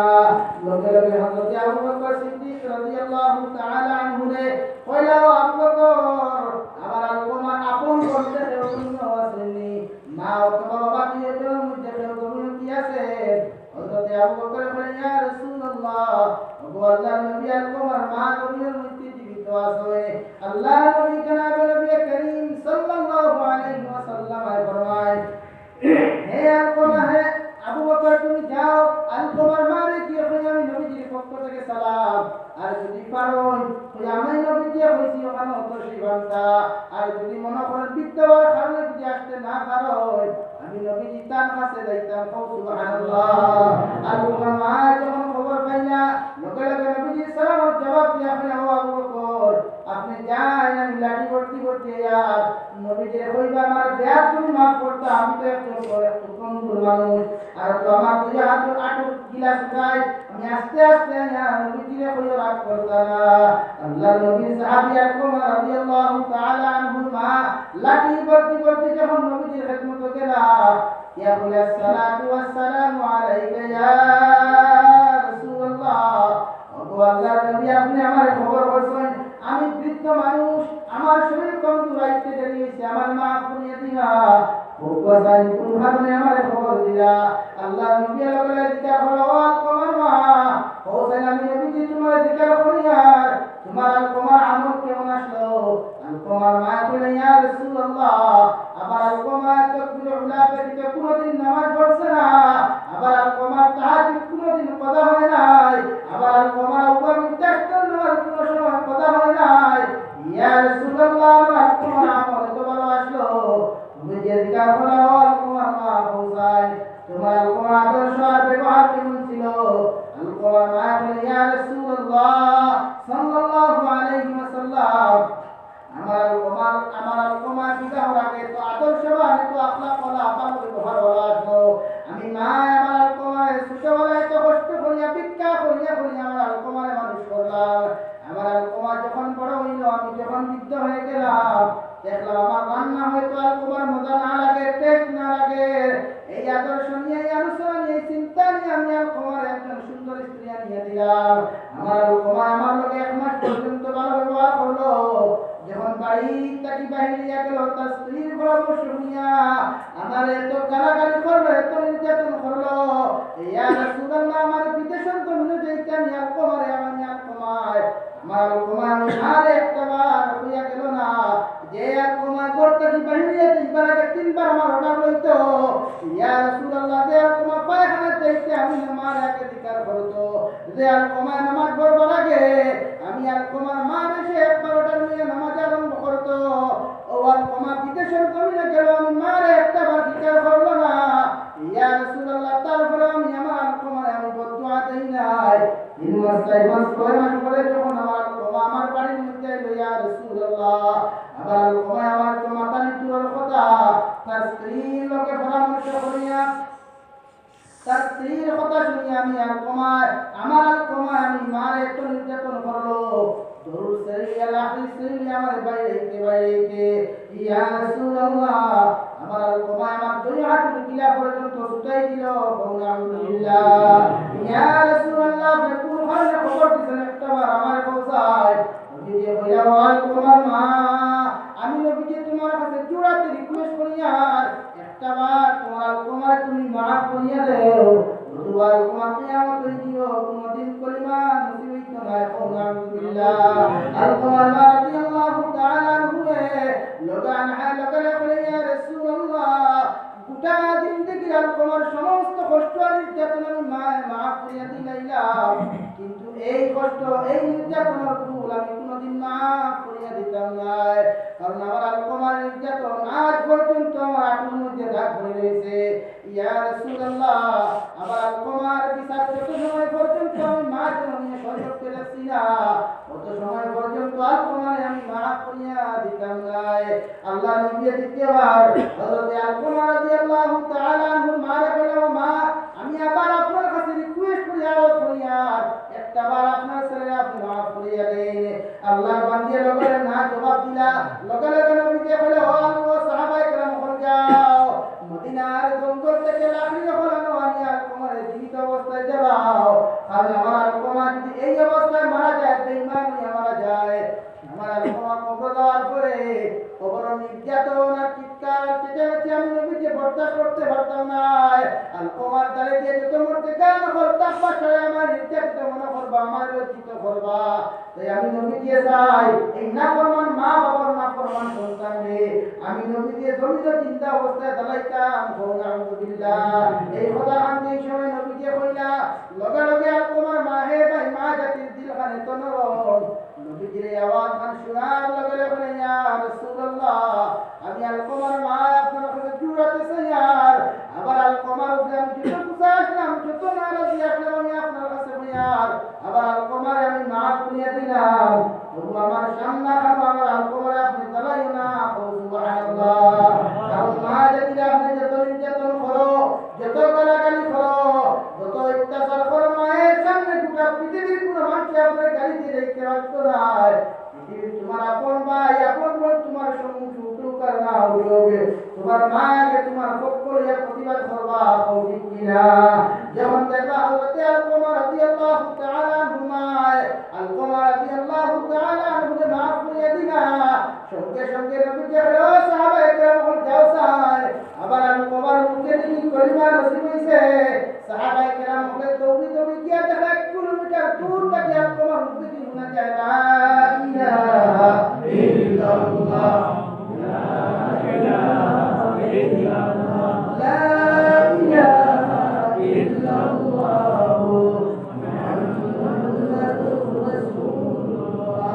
লগে লগে হযরত আবু বকর সিদ্দিক রাদিয়াল্লাহু তাআলা আনহু রে কইলা আবু বকর আমার আলকমা আপন বলতে কেউ আসেনি, মা অথবা বাবা দিয়ে কেউ মধ্যে কেউ কি আছে? হযরত আবু বকর বলেন ইয়া রাসূলুল্লাহ, ওগো আল্লাহর নবী আলকমার মা নবীর মধ্যে জীবিত আছে। আল্লাহর নবী জনাব নবী করিম সাল্লাল্লাহু আলাইহি ওয়াসাল্লাম ফরমায় হে আলকমা, হে আবু বকর তুমি যাও আলকমার মারে গিয়ে কই আমি নবীজির পক্ষ থেকে সালাম, আর যদি পারো কই আমি নবীজি কইছি ওখানে তশরিফান্তা, আর যদি মনে করেন বিদ্যার কারণে যদি আসতে না পারো আমি নবীজি তার কাছে যাইতাম। সুবহানাল্লাহ। আলকমার মা যখন খবর পাইলা লগে লগে নবীজি সালামের জবাব দিয়া কইলা ও আবু বকর আপনি যান, আমি লাঠি ভর্তি করতে আর নবীজির কইবা আমার ব্যাগ তুমি মাফ করতে, আমি তো একটু কমজোর মানুষ, আর তো আমার দুই হাত আটু গিলাস গায়, আমি আস্তে আস্তে নবীজিরে কইও রাগ করতাম না। আল্লাহর নবীর সাহাবী আলকমা রাদিয়াল্লাহু তাআলা আনহু মা লাঠি ভর্তি করতে যখন নবীজির খিদমতে গেলা ইয়া কইলা আসসালাতু ওয়াসসালামু আলাইকা ইয়া রাসূলুল্লাহ, ওগো আল্লাহর নবী আপনি আমার খবর বলছেন আমি বৃদ্ধ মানুষ, আমার শরীর কমজোর আইতে দেরি হইছে, আমার মা শুনিয়ে দিবা ওবাসাই কোন কারণে আমার খবর দিলা? আল্লাহর নবী বলে জিজ্ঞাসা করলো আলকমার মা, হোসেন আমি নবীজি তোমার জিজ্ঞাসা করি আর তোমার আলকমার আমল কেমন আসলো? আলকমার মা বলে ইয়া রাসূলুল্লাহ আমার আলকমা তাকবীর উলা পেতে কোনদিন নামাজ পড়ছে না, আবার আলকমার তাহাজ্জুদ কোনদিন পড়া হয় নাই, আবার আলকমার উপর মুত্তাকিন নামাজ কোন সময় পড়া হয় নাই। ইয়া রাসূলুল্লাহ আমার আলকমার আমল তো ভালো আসলো, তুমি যে জিজ্ঞাসা করো আলকমার মা হোসেন তোমার আলকমার আদর্শ আর ব্যবহার কেমন ছিল? আলকমার মা বলে ইয়া রাসূলুল্লাহ সাল্লাল্লাহু আলাইহি ওয়াসাল্লাম আমার আলকমা বিবাহের আগে তো আদর্শবান তো আখলাক ওয়ালা ভালো ব্যবহার ওয়ালা আসলো। আমি মা আমার আলকমার ছোটবেলায় তো কষ্ট করিয়া ভিক্ষা করিয়া আমার আলকমারে মানুষ করলাম। আমার আলকমা যখন বড় হইল, আমি যখন বৃদ্ধ হয়ে গেলাম, দেখলাম আমার রান্না হয়তো আলকমার মজা না লাগে, টেস্ট না লাগে। এই আদর্শ নিয়ে, এই আলোচনা নিয়ে, এই চিন্তা নিয়ে আমি আলকমার একজন সুন্দর স্ত্রী নিয়ে দিলাম। আমার আলকমা আমার লোক 1 মাস পর্যন্ত ভালো ব্যবহার করলো। যখন বাড়ি থেকে বাইরে গেল তার স্ত্রীর পরামর্শ নিয়া আমার এত গালাগালি করলো, এত নির্যাতন করলো, ইয়া রাসূলুল্লাহ আমার বিদেশন তো মনে যাইতে আমি আলকমারে আমি আলকমায় আমার আলকমায় আমি আর একটা বার হইয়া গেল না যে আলকমা করতে কি বাইরে যাইবার আগে তিনবার আমার অর্ডার লইতো, ইয়া রাসূলুল্লাহ যে আলকমা পায়খানা যাইতে আমি আমার আগে দিকার করতো, যে আলকমা নামাজ পড়বার আগে আমি আলকমার মা এসে একবার অর্ডার নিয়ে নামাজ আরম্ভ করতো, ও আলকমা বিদেশের জমিনে গেল আমি মারে একটা বার দিকার করলো না, ইয়া রাসূলুল্লাহ তারপরে আমি আমার আলকমারে আমি বদদুয়া দেই নাই। 3 মাস 4 মাস 6 মাস পরে যখন আমার আলকমা আমার বাড়ির মধ্যে এলো, ইয়া রাসূলুল্লাহ আমার আলকমা আমার তো মাথা নিতুর কথা তার স্ত্রীর লোকে পরামর্শ করিয়া তার স্ত্রীর কথা শুনি আমি আলকমায় আমার আলকমায় আমি মারে এত নির্যাতন করলো, দরুদ শরীফ আল্লাহর শরীফ আমার বাইরে ইয়া রাসূলুল্লাহ আমার আলকমায় আমার দুই হাত কিলা পর্যন্ত ছুটাই দিল, আলহামদুলিল্লাহ ইয়া রাসূলুল্লাহ কোন ভালো খবর দিছেন একটা বার আমার পৌঁছায়, নবী যে কইলা আলকমার মা আমি নবীকে তোমার কাছে জোড়াতে রিকোয়েস্ট করি আর একটা বার তোমার আলকমার তুমি মাফ করিয়া দেও, দুবার তোমার কিয়ামত দিও কোনদিন কলিমা নসিব হইতো না, আলহামদুলিল্লাহ আলকমার মা রাদিয়াল্লাহু তাআলা আনহু লোগান হালকালে বলে ইয়া রাসূলুল্লাহ গোটা জিন্দেগি আলকমার সমস্ত কষ্ট আর নির্যাতন আমি মাফ করিয়া দিলাম, কিন্তু এই কষ্ট এই নির্যাতনের ভুল আমি কোনদিন মাফ করিয়া দিতাম না, কারণ আমার আলকমার নির্যাতন আজ পর্যন্ত আমার আত্মার মধ্যে দাগ পড়ে রয়েছে, ইয়া রাসূলুল্লাহ আমার আলকমার বিচার যত সময় পর্যন্ত আমি মা জননী সহ্য করতে পারছি না তত সময় পর্যন্ত আলকমারে আমি মাফ করিয়া দিতাম না। আল্লাহ নবী দ্বিতীয়বার হযরত আলকমা রাদিয়াল্লাহু তাআলা আনহু মারে বলল মা আমি আবার আপনার কাছে রিকোয়েস্ট করি আরজ করি আর একটা বার আপনার ছেলে আপনি মাফ করিয়া দেন, আল্লাহর বান্দা লগে না জবাব দিলা, লগে লগে নবী কে বলে ও আল্লাহ সাহাবায়ে কেরাম হল যাও মদিনার জঙ্গল থেকে লাকড়ি ফলানো আনি আলকমারে জীবিত অবস্থায় দেওয়াও, আর আমার আলকমা যদি এই অবস্থায় মারা যায় বেঈমান হয়ে মারা যায়, আমার আলকমা কবর দেওয়ার পরে কবর নির্যাতন আর চিৎকার চেঁচামেচি আমি নবীকে বরদাস্ত করতে পারতাম না, আলকমার দাঁড়ে দিয়ে যত মরতে গান করতাম পাশে আমার নির্যাতিত মনে করবা আমার লজ্জিত করবা, তাই আমি নবী দিয়ে চাই এই নাফরমান মা বাবার নাফরমান সন্তান রে আমি নবী দিয়ে জমিত চিন্তা অবস্থায় দাঁড়াইতাম, আলহামদুলিল্লাহ এই কথা আমি এই সময় নবী দিয়ে কইলা লগে লগে আলকমার মা হে ভাই মা জাতির দিলখানে তো নরম, নবীজির আওয়াজ খান শোনার লগে লগে ইয়া রাসূলুল্লাহ আমি আলকমার মা আপনার কাছে জুড়াতে চাই আর আবার আলকমার উপরে আমি যত কুসা আসলাম যত নারাজি আসলাম আমি আপনার কাছে আর আবার আলকমারে আমি মাফ করিয়া দিলাম, তবু আমার সামনা খানো আমার আলকমারে আপনি দাঁড়াইও না, সুবহানাল্লাহ কারণ মা যদি আপনি যত নির্যাতন করো যত গালাগালি করো যত অত্যাচার করো মায়ের সামনে গোটা পৃথিবীর কোনো মানুষ আপনার গালি দিয়ে দেখতে পারতো না, পৃথিবীর তোমার আপন ভাই আপন বোন তোমার সম্মুখে উঠুকার না উঠবে তোমার মাকে তোমার পক্ষ লইয়া প্রতিবাদ করবা ঠিক কিনা, যেমন দেখবা হযরত আলকমা রাদিয়াল্লাহু তাআলা আনহুমা আলকমা রাদিয়াল্লাহু তাআলা আনহুকে মাফ করিয়া দিলা, সঙ্গে সঙ্গে নবী কে বলে ও সাহাবায়ে কেরাম যাও স্যার আবার আলকমার মুখে কি কলিমা নসিব হইছে, সাহাবায়ে কেরাম বলে দৌড়ি দৌড়ি গিয়া দেখা 1 কিলোমিটার দূর থেকে আলকমার মুখে কি শোনা যায় লা ইলাহা ইল্লাল্লাহ লা ইলাহা ইল্লাল্লাহ লা ইলাহা ইল্লাল্লাহ মুহাম্মাদুর রাসূলুল্লাহ।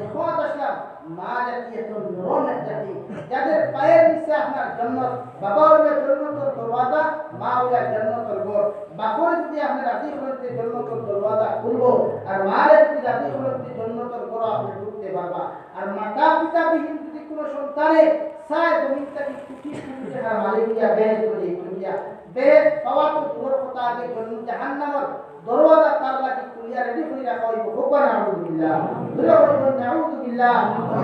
এই কথা আসলাম মা জাতীয় তো নরম জাতি যাদের পায়ের নিচে আপনার জান্নাত, বাবা হইলে জান্নাতের দরওয়াজা, মা হইলে জান্নাতের ঘর, বাপরে যদি আপনার রাজি হইতে জান্নাতের দরওয়াজা খুলবো আর মারে যদি রাজি হইতে জান্নাতের ঘর আপনি ঢুকতে পারবা, আর মাতা পিতা বিহীন যদি কোনো সন্তানে চায় জমিনটাকে কুটি কুটি টাকার মালিক দিয়া বের করে দিয়া বের পাওয়া তো দূর কথা আগে জাহান্নামের দরওয়াজা তার লাগি খুলিয়া রেডি করে রাখা হইব, ভগবান নাউযুবিল্লাহ দূরে হইব নাউযুবিল্লাহ।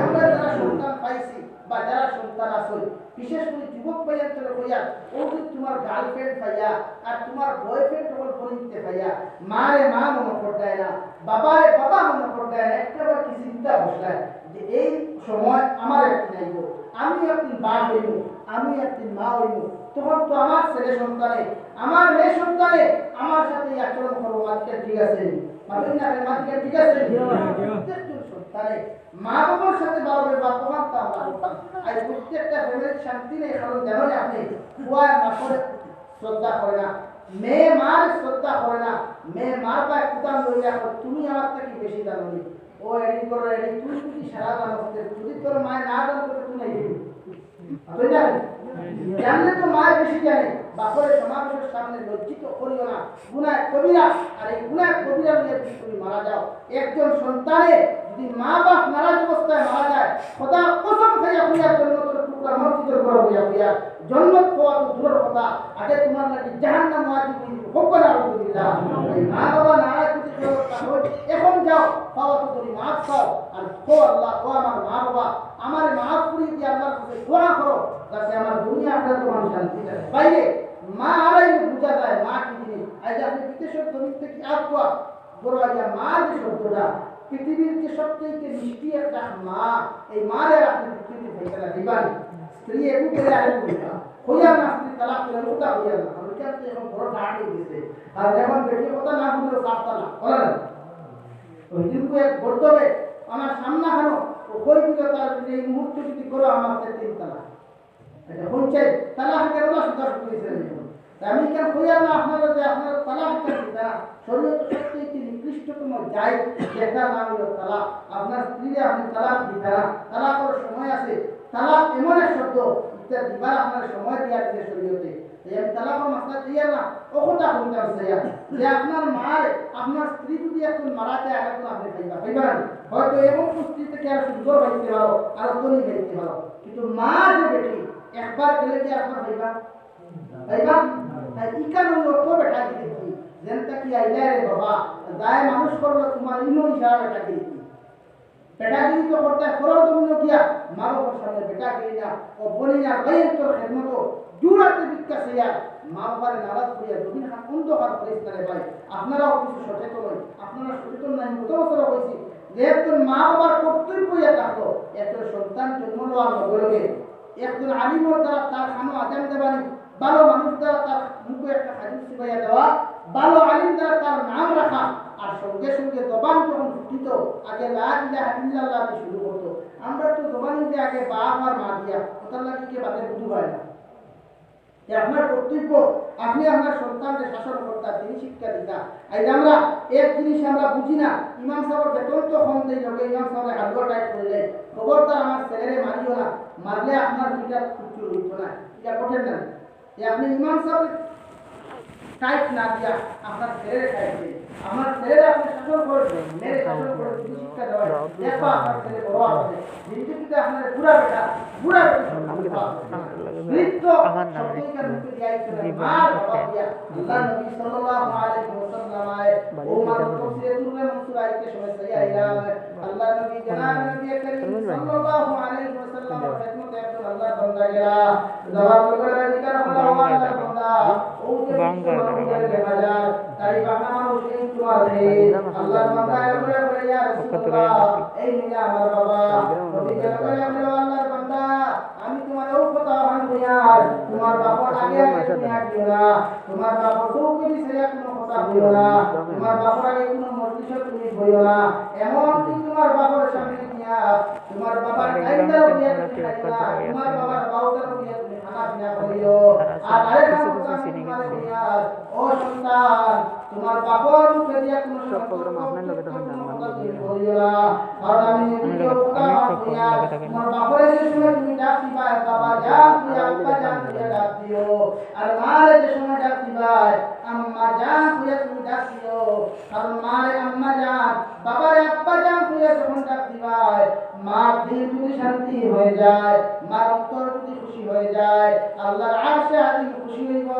আমরা যারা সন্তান পাইছি বা যারা সন্তান আছে বিশেষ করে যুবক ভাইয়া তোর কইয়া ও যদি তোমার গার্লফ্রেন্ড পাইয়া আর তোমার বয়ফ্রেন্ড তখন পরিচিত পাইয়া মারে মা মনে করতে না বাবারে বাবা মনে করতে না, একটা কি চিন্তা বসলায় যে এই সময় আমার একদিন আইব, আমি একদিন বাপ হইব, আমি একদিন মা হইব, তখন তো আমার ছেলে সন্তানে আমার মেয়ে সন্তানে আমার সাথে আচরণ করবো। মাঝখানে ঠিক আছে মাঝখানে ঠিক আছে প্রত্যেকজন সন্তানে মা বাবার সাথে ভালো ব্যবহার তখন তো আমরা আজ প্রত্যেকটা ফ্যামিলির শান্তি নেই। কারণ জানো আপনি বুয়ার মাসরে শ্রদ্ধা করে না, মেয়ে মার শ্রদ্ধা করে না, মেয়ে মার পায়ে কুদান লইয়া তুমি আমার থেকে বেশি জানো নি, ও এডিট করো এডিট, তুই যদি সারা জানো যদি তোর মায়ের না জানো তোকে তুই নাই জানলে তো মায়ের বেশি জানে। বাপরে সমাবেশের সামনে লজ্জিত করিও না গুনাহ কবিরা, আর এই গুনাহ কবিরা নিয়ে তুমি মারা যাও। একজন সন্তানে যদি মা বাপ নারাজ অবস্থায় মারা যায়, খোদা কসম খাইয়া হইয়া জন্নতের টুকরা মসজিদের ঘর হইয়া হইয়া জন্নত পাওয়া তো দূরের কথা, আগে তোমার নাকি জাহান্নাম ওয়াজিব হইবে। হোকনা আলহামদুলিল্লাহ। এই মা বাবা নারাজ যদি এখন যাও পাওয়া তো তুমি মাফ চাও, আর ও আল্লাহ ও আমার মা বাবা আমার মাফ করে দিয়ে আল্লাহর কাছে দোয়া করো যাতে আমার দুনিয়া আখিরাত তোমার শান্তি দেয়। বাইরে মা আড়াইলে বোঝা যায় মা কি জিনিস। আজ আপনি বিদেশের জমি থেকে আসবা বড় আইয়া মা যে শব্দটা পৃথিবীর যে সবচেয়ে মিষ্টি একটা মা, এই মারে আপনি পৃথিবীর ভেতরে দিবানি স্ত্রী একটু করে আরেকটু হইয়া না, স্ত্রী তালাক করে ওটা হইয়া না। আমি কেন এখন বড় ডাক দিয়েছে আর এখন বেটির কথা না বললেও সাফ তালাক বলেন ওই দিনকে এক বর্তবে আমার সামনা হানো ওই দিকে তার এই মুহূর্তে যদি করো আমার তিন তালাক এটা হচ্ছে তালাক কেন না সুদা করেছে। আমি কেন হইয়া না আপনারা যে আপনারা তালাক করতে না শরীয়ত সবচেয়ে নিকৃষ্টতম যায় যেটা নাম হলো তালাক। আপনার স্ত্রীকে আপনি তালাক দিতে না, তালাক করার সময় আছে। তালাক এমন এক শব্দ যেটা দিবার আপনার সময় দিয়া দিতে শরীয়তে। এই তালাকের মাসলা দিয়া না ও কথা বলতে আছে যে আপনার মার আপনার স্ত্রী যদি এখন মারা যায় আর এখন আপনি পাইবা হয়তো এমন স্ত্রী থেকে আর সুন্দর হইতে পারো আর তনি হইতে পারো, কিন্তু মা যে বেটি একবার গেলে কি আপনার পাইবা পাইবা ইকান অত বেটা দিতে যেনটা কি আইলে রে বাবা যায় মানুষ করলো তোমার ইনো ইশারা বেটা দিতে বেটাগিরি তো করতে ফরজ তুমি কিয়া মা বাবার সামনে বেটাগিরি না ও বলি না ভাইয়ের তোর খেদমত জুড়াতে বিকাশ ইয়া মা বাবার নারাজ করিয়া যদি না অন্ধকার পরিষ্কারে ভাই আপনারাও কিছু সচেতন হই। আপনারা সচেতন নাই কত বছর হয়েছি যেহেতু মা বাবার কর্তব্য ইয়া থাকলো এত সন্তান জন্ম লওয়ার লগে লগে একজন আলিমর দ্বারা তার খানো আজান দেবানি, ভালো মানুষ দ্বারা তার মুখে একটা হাদিস শিখাইয়া দেওয়া, ভালো আলিম দ্বারা তার নাম রাখা, আর সঙ্গে সঙ্গে জবান যখন ফুটিত আগে লা ইলাহা ইল্লাল্লাহ দিয়ে শুরু করতো। আমরা তো জবান দিয়ে আগে বাপ আর মা দিয়া ওটার লাগে কে বাদে বুঝু পায় না। আপনার কর্তব্য আপনি আপনার সন্তানকে শাসন করতা, তিনি শিক্ষা দিতা। আজ আমরা এক জিনিস আমরা বুঝি না, ইমাম সাহেবের বেতন তো কম দেই লোকে ইমাম সাহেবের হালুয়া টাইট করলে খবরদার আমার ছেলেরে মারিও না, মারলে আপনার দুইটা কিছু হইত না। এটা কঠেন না যে আপনি ইমাম সাহেব টাইট না দিয়া আপনার ছেলেরে টাইট দিন, আমার ছেলেরা আপনি শাসন করবেন, মেরে শাসন করে যদি শিক্ষা দেওয়া দেখো আপনার ছেলে বড় হবে জিন্দগিতে আপনার বুড়া বেটা মৃত্যু আমার নাম মার বাবা দিয়া আল্লাহ নবী সাল্লাল্লাহু আলাইহি ওয়াসাল্লাম ও মার তফসিরে তুলে মনসুর আইতে সময় সাইয়া ইলা আল্লাহ নবী জানাব নবী করিম সাল্লাল্লাহু আলাইহি ওয়াসাল্লাম খিদমতে একজন আল্লাহ বান্দা গেলা জবাব করে অধিকার হলো আল্লাহ বান্দা ও যে দেখা যায় তাই বাবা মানুষ এই তোমার হে আল্লাহ বান্দা বলে ইয়া রাসূলুল্লাহ এই নিলা আমার বাবা নবী জানাব আল্লাহর বান্দা আমি তোমার ও কথা হানিয়ার তোমার বাবার আগে দুনিয়া দিও না, তোমার বাবার চৌকে বিষয়ে কোনো কথা বলিও না, তোমার বাবার আগে কোনো মজলিসে তুমি বলিও না, এমন কি তোমার বাবার সামনে নিয়া তোমার বাবার দায়িত্ব হইয়া তুমি খাইবা, তোমার বাবার বাউতার হইয়া তুমি খানা পিনা করিও। আর আরেকটা কথা তোমার নিয়া ও সন্তান তোমার বাবার মুখে দিয়া কোনো সব প্রোগ্রাম আপনার লগে তখন কথা তুমি বলিও না। আর আমি তোমার বাবার যে সময় তুমি ডাক দিবা বাবা জান তুই আব্বা জান তুই ডাক দিও, আর মারে যে সময় ডাক দিবা আম্মা জান তুই তুমি ডাক দিও, আর মারে আম্মা জান বাবারে আব্বা জান তুই যখন ডাক দিবা মার দিল যদি শান্তি হয়ে যায়, মার অন্তর যদি খুশি হয়ে যায়, আল্লাহর আরশে আযীম খুশি হইব।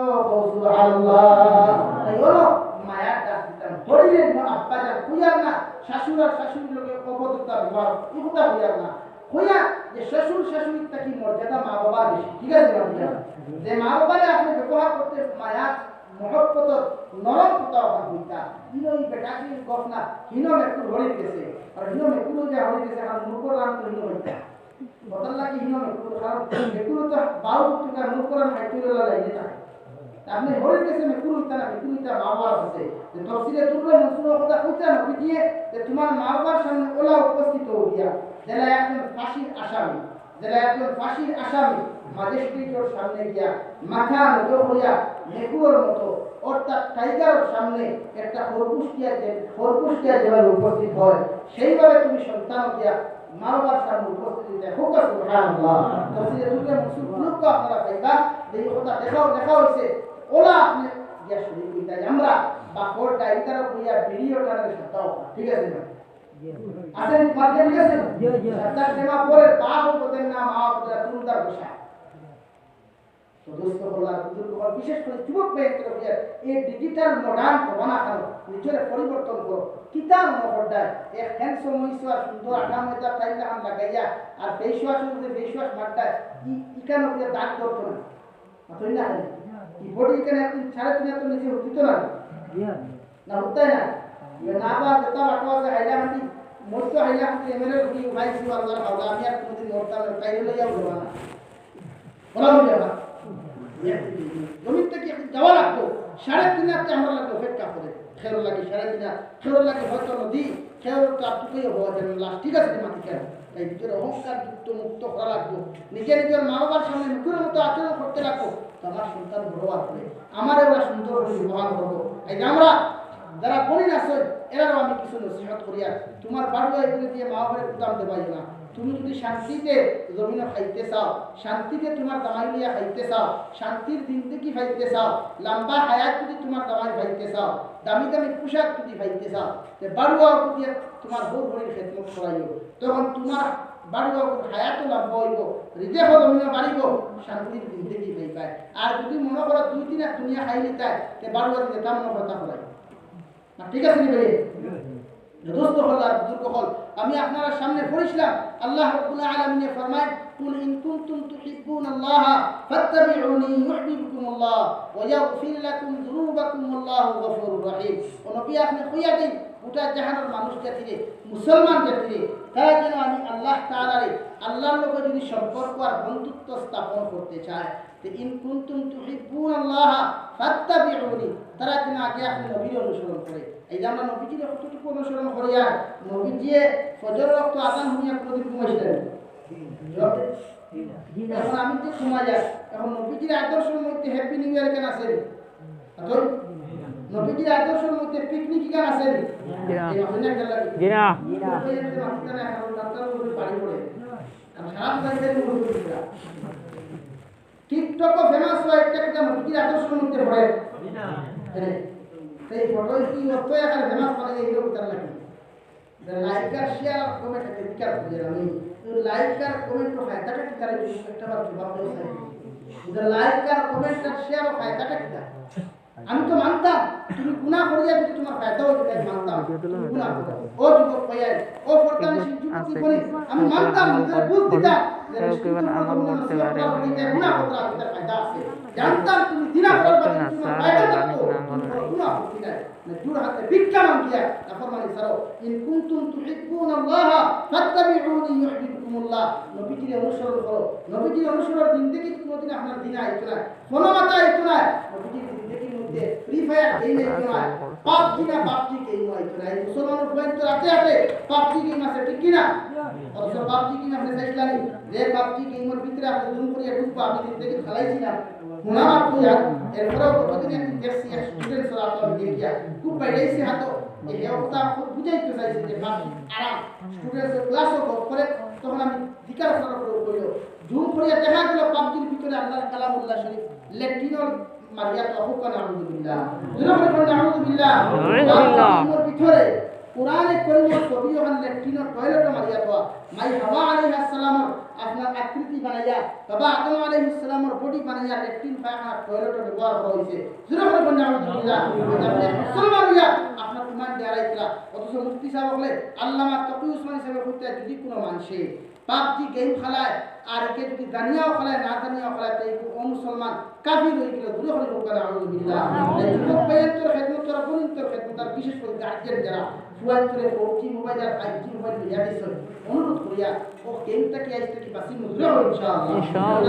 সুবহানাল্লাহ। তাই হলো মায়া ডাক দিতাম হরিলেন আব্বা জান কুইয়ার না শাশুড় আর শাশুড়ির লোকে অপদত্তা বিবাহ ইহুদা হইয়ার না হইয়া যে শ্বশুর শাশুড়ির থাকি মর্যাদা মা বাবার বেশি। ঠিক আছে বাবা, যে মা বাবারে আপনি ব্যবহার করতে মায়া মহব্বত নরম কথা হইতা হিনো এই বেটাকে গপ না হিনো একটু হরি গেছে আর হিনো একটু যে হরি গেছে আর মুখর নাম তো হিনো হইতা বদল লাগি হিনো কারণ মেকুর তো বাউ টুকা মুখ করার হাইতুলা লাগে না আপনি হরে গেছে মেকুরুটা না মেকুরুটা বাবার আছে যে তফসিলে তুললে মনসুর কথা কইতা না দিয়ে যে তোমার মা বাবার সামনে ওলা উপস্থিত হইয়া যারা একজন ফাঁসির আসামি ম্যাজিস্ট্রেটের সামনে গিয়া মাথা নত হইয়া মেকুরের মতো অর্থাৎ টাইগারের সামনে একটা খরগোশ যেভাবে উপস্থিত হয় সেইভাবে তুমি সন্তান গিয়া মা বাবার সামনে উপস্থিত দেখো সুবহানাল্লাহ তফসিলে তুললে মনসুর গুলোকে আপনারা পাইবা এই কথা দেখা হয়েছে ওলা আপনি গিয়া শুরু কইতা আমরা বা কোর টাইগার কইয়া ভিডিওটার সাথে ঠিক আছে না আসেন মাঝে ঠিক আছে সত্তার সেমা পরে বাপ বলেন না মা বলেন তুলদার বিষয় তো দোস্ত বলার বুজুর্গ হল বিশেষ করে যুবক ব্যক্তির এই ডিজিটাল মডার্ন জমানা খান নিজের পরিবর্তন করো কিতাব মহড়ায় এক হ্যান্ডসম হইছার সুন্দর 98 টাইলা হাম লাগাইয়া আর ফেসওয়াশ মারটা ইকানো দিয়ে দাগ করতো না মাতই না কি বডি এখানে আপনি 3.5 তো নিচে হতো না না হতাই না না বা যেটা বাটওয়াছে হাইলা মাটি মোটো হাইলা মাটি এমএলএ ঘুরি ভাইছি আল্লাহর হাওলা আমি আর কোনদিন মরতাম না তাই হলো যাও না বলা হলো না জমিন থেকে যাওয়া লাগতো 3.5 হাতে আমরা লাগতো ফেটকা করে খেরো লাগে 3.5 খেরো লাগে হয়তো নদী খেরো তো আপটুকেই হওয়া যায় লাস্ট ঠিক আছে মাটি কেন এই ভিতরে অহংকার মুক্ত করা লাগতো নিজের মা বাবার সামনে মুখের মতো আচরণ করতে লাগতো আমার সন্তান বড় হওয়ার পরে আমার ওরা সুন্দর করে ব্যবহার করবো এই আমরা যারা বলি না এরাও আমি কিছু নসিহত করিয়া তোমার বাড়ুয়া এগুলো দিয়ে মা বাবার গুদাম দেবাই না তুমি যদি শান্তিতে জমিনে খাইতে চাও শান্তিতে তোমার দামাই লিয়া খাইতে চাও শান্তির দিন থেকে খাইতে চাও লম্বা হায়াত যদি তোমার দামাই খাইতে চাও দামি পোশাক যদি খাইতে চাও যে বাড়ুয়া দিয়ে তোমার বউ ভরির খেদমত করাইও তখন তোমার বাড়ুয়া হায়াতও লম্বা হইব হৃদয় জমিনে বাড়িব শান্তির দিন থেকে খাইবাই আর যদি মনে করো 2-3 দুনিয়া খাই নিতাই তে বাড়ুয়া দিতে তা মনে কথা করাই না ঠিক আছে নি ভাই দোস্ত হল আর বুজুর্গ হল আমি আপনারা সামনে পড়ছিলাম আল্লাহ রাব্বুল আলামিন ফরমায় কুল ইন কুনতুম তুহিব্বুনাল্লাহ ফাত্তাবিউনি ইউহিব্বুকুমুল্লাহ ওয়া ইয়াগফির লাকুম যুনুবাকুম আল্লাহু গফুরুর রহিম ও নবী আপনি কইয়া দেন গোটা জাহানের মানুষ জাতিরে মুসলমান জাতিরে তারা যেন আমি আল্লাহ তাআলারে আল্লাহর লগে যদি সম্পর্ক আর বন্ধুত্ব স্থাপন করতে চায় তে ইন কুনতুম তুহিব্বুনাল্লাহ ফাত্তাবিউনি তারা যেন আগে আপনি নবীর অনুসরণ করে এই যে আমরা নবীজির কতটুকু অনুসরণ করিয়া নবীজি ফজর ওয়াক্ত আযান হইয়া প্রদীপ ঘুমাইছিলেন এখন আমি যে সময় যায় এখন নবীজির আদর্শের মধ্যে হ্যাপি নিউ ইয়ার কেন আছে নবীজির আদর্শের মধ্যে পিকনিক কেন আছে টিকটক ফেমাস হয় একটা নবীজির আদর্শের মধ্যে পড়ে সেই ফটো কি অত এখানে ফেমাস মানে এই লোক তার লাগে লাইক আর শেয়ার কমেন্ট করতে দিকার করে আমি লাইক আর কমেন্ট তো ফায়দাটা কি করে একটা বার জবাব দেই লাইক আর কমেন্ট আর শেয়ার ফায়দাটা কি আমি তো মানতাম তুমি গুনাহ করিয়া যদি তোমার ফায়দা হইতো আমি মানতাম গুনাহ করো ও যুবক ভাইয়া ও ফরতানি যুবক কি বলি আমি মানতাম নিজের বুঝ দিতাম যে আমল করতে পারে গুনাহ করা তার ফায়দা আছে জানতাম তুমি দিনা করার পর তোমার ফায়দা থাকতো গুনাহ করতে না দূর হাতে ভিক্ষা মাঙ্গিয়া নাফরমানি ছাড়ো ইন কুনতুম তুহিব্বুনাল্লাহ ফাত্তাবিউনি ইউহিব্বুকুমুল্লাহ নবীজির অনুসরণ করো নবীজির অনুসরণ দিন থেকে কোনদিন আপনার দিন আইতো না কোনো মাথা আইতো না নবীজির জিন্দেগির মধ্যে ফ্রি ফায়ার গেম আইতো না পাবজি গেম আইতো না এই মুসলমানের বয়ান তো রাতে রাতে পাবজি গেম আছে ঠিক কি না অথচ পাবজি গেম আপনি চাইছিলেন যে পাবজি গেমের ভিতরে আপনি জুম করিয়া ঢুকবা আমি জিন্দেগি খেলাইছিলাম মুনাফা কইয়া এরপরেও কতদিন একদিন দেখছি এক স্টুডেন্ট সরা তো আমি দেখিয়া খুব বাইরেছি হাতো এই কথা খুব বুঝাইতে চাইছি যে পাবজি আরাম স্টুডেন্ট ক্লাসও করে তখন আমি জিকার করার পরে কইলো জুম করিয়া দেখা গেল পাবজির ভিতরে আল্লাহর কালামুল্লাহ শরীফ লেটিনল মারিয়া তো হুকান আউযুবিল্লাহ যুবক বলেন আউযুবিল্লাহ পাবজির ভিতরে কোরআনে করিমের ছবি ওখানে লেটিনল টয়লেট মারিয়া তো মাই হাওয়া আলাইহিস সালাম আপনার আকৃতি বানাইয়া বাবা আদম আলাইহিস সালামের বডি বানাইয়া লেটিন পায়খানা টয়লেট ব্যবহার করা হয়েছে যুবক বলেন আউযুবিল্লাহ আপনি মুসলমান হইয়া আপনার ঈমান দেয়ারাইতলা অথচ মুফতি সাহেব বলে আল্লামা তকি উসমানী সাহেব কইতে যদি কোনো মানুষে পাবজি গেম খেলায় আর একে যদি দানিয়াও খেলায় না দানিয়াও খেলায় তাই ও মুসলমান কাফির হয়ে গেল দূরে হলে হোক আলহামদুলিল্লাহ এই যুবক ভাইয়ের তোর খেদমত তোর বোনের তোর খেদমত আর বিশেষ করে গার্জিয়ান যারা ফুয়াই তোরে 4G মোবাইল আর 5G মোবাইল লিয়া দিছেন অনুরোধ করিয়া ও গেমটাকে আজকে কি বাসি মুদ্রা হবে ইনশাআল্লাহ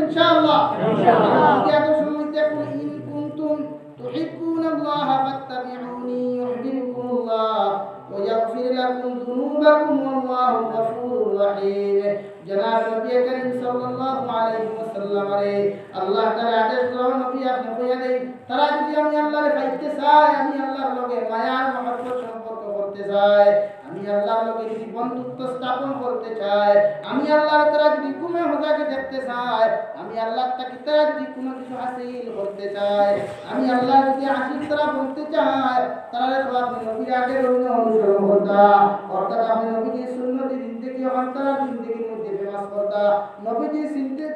ইনশাআল্লাহ ইনশাআল্লাহ সময় দেখুন ইন কুনতুম تحبون الله فاتبعوني يحببكم الله ويغفر لكم ذنوبكم والله غفور رحيم جناب نبی کریم صلی اللہ علیہ وسلم আল্লাহ তাআলা আদেশ করলেন নবী আপনি কইয়া দেই তারা যদি আমি আল্লাহরে পাইতে চাই আমি আল্লাহর লগে মায়া মহব্বত সম্পর্ক করতে চাই আমি আল্লাহর লগে যদি বন্ধুত্ব স্থাপন করতে চাই আমি আল্লাহর তারা যদি গুমে হোদাকে দেখতে চাই আমি আল্লাহর তাকে তারা যদি কোনো কিছু হাসিল করতে চাই আমি আল্লাহ যদি আশিক তারা বলতে চাই তারা তো আপনি নবীর আগে অনুসরণ করতা অর্থাৎ আপনি নবীর সুন্নতি জিন্দেগি অন্তরা জিন্দেগির মধ্যে ফেমাস করতা নবীর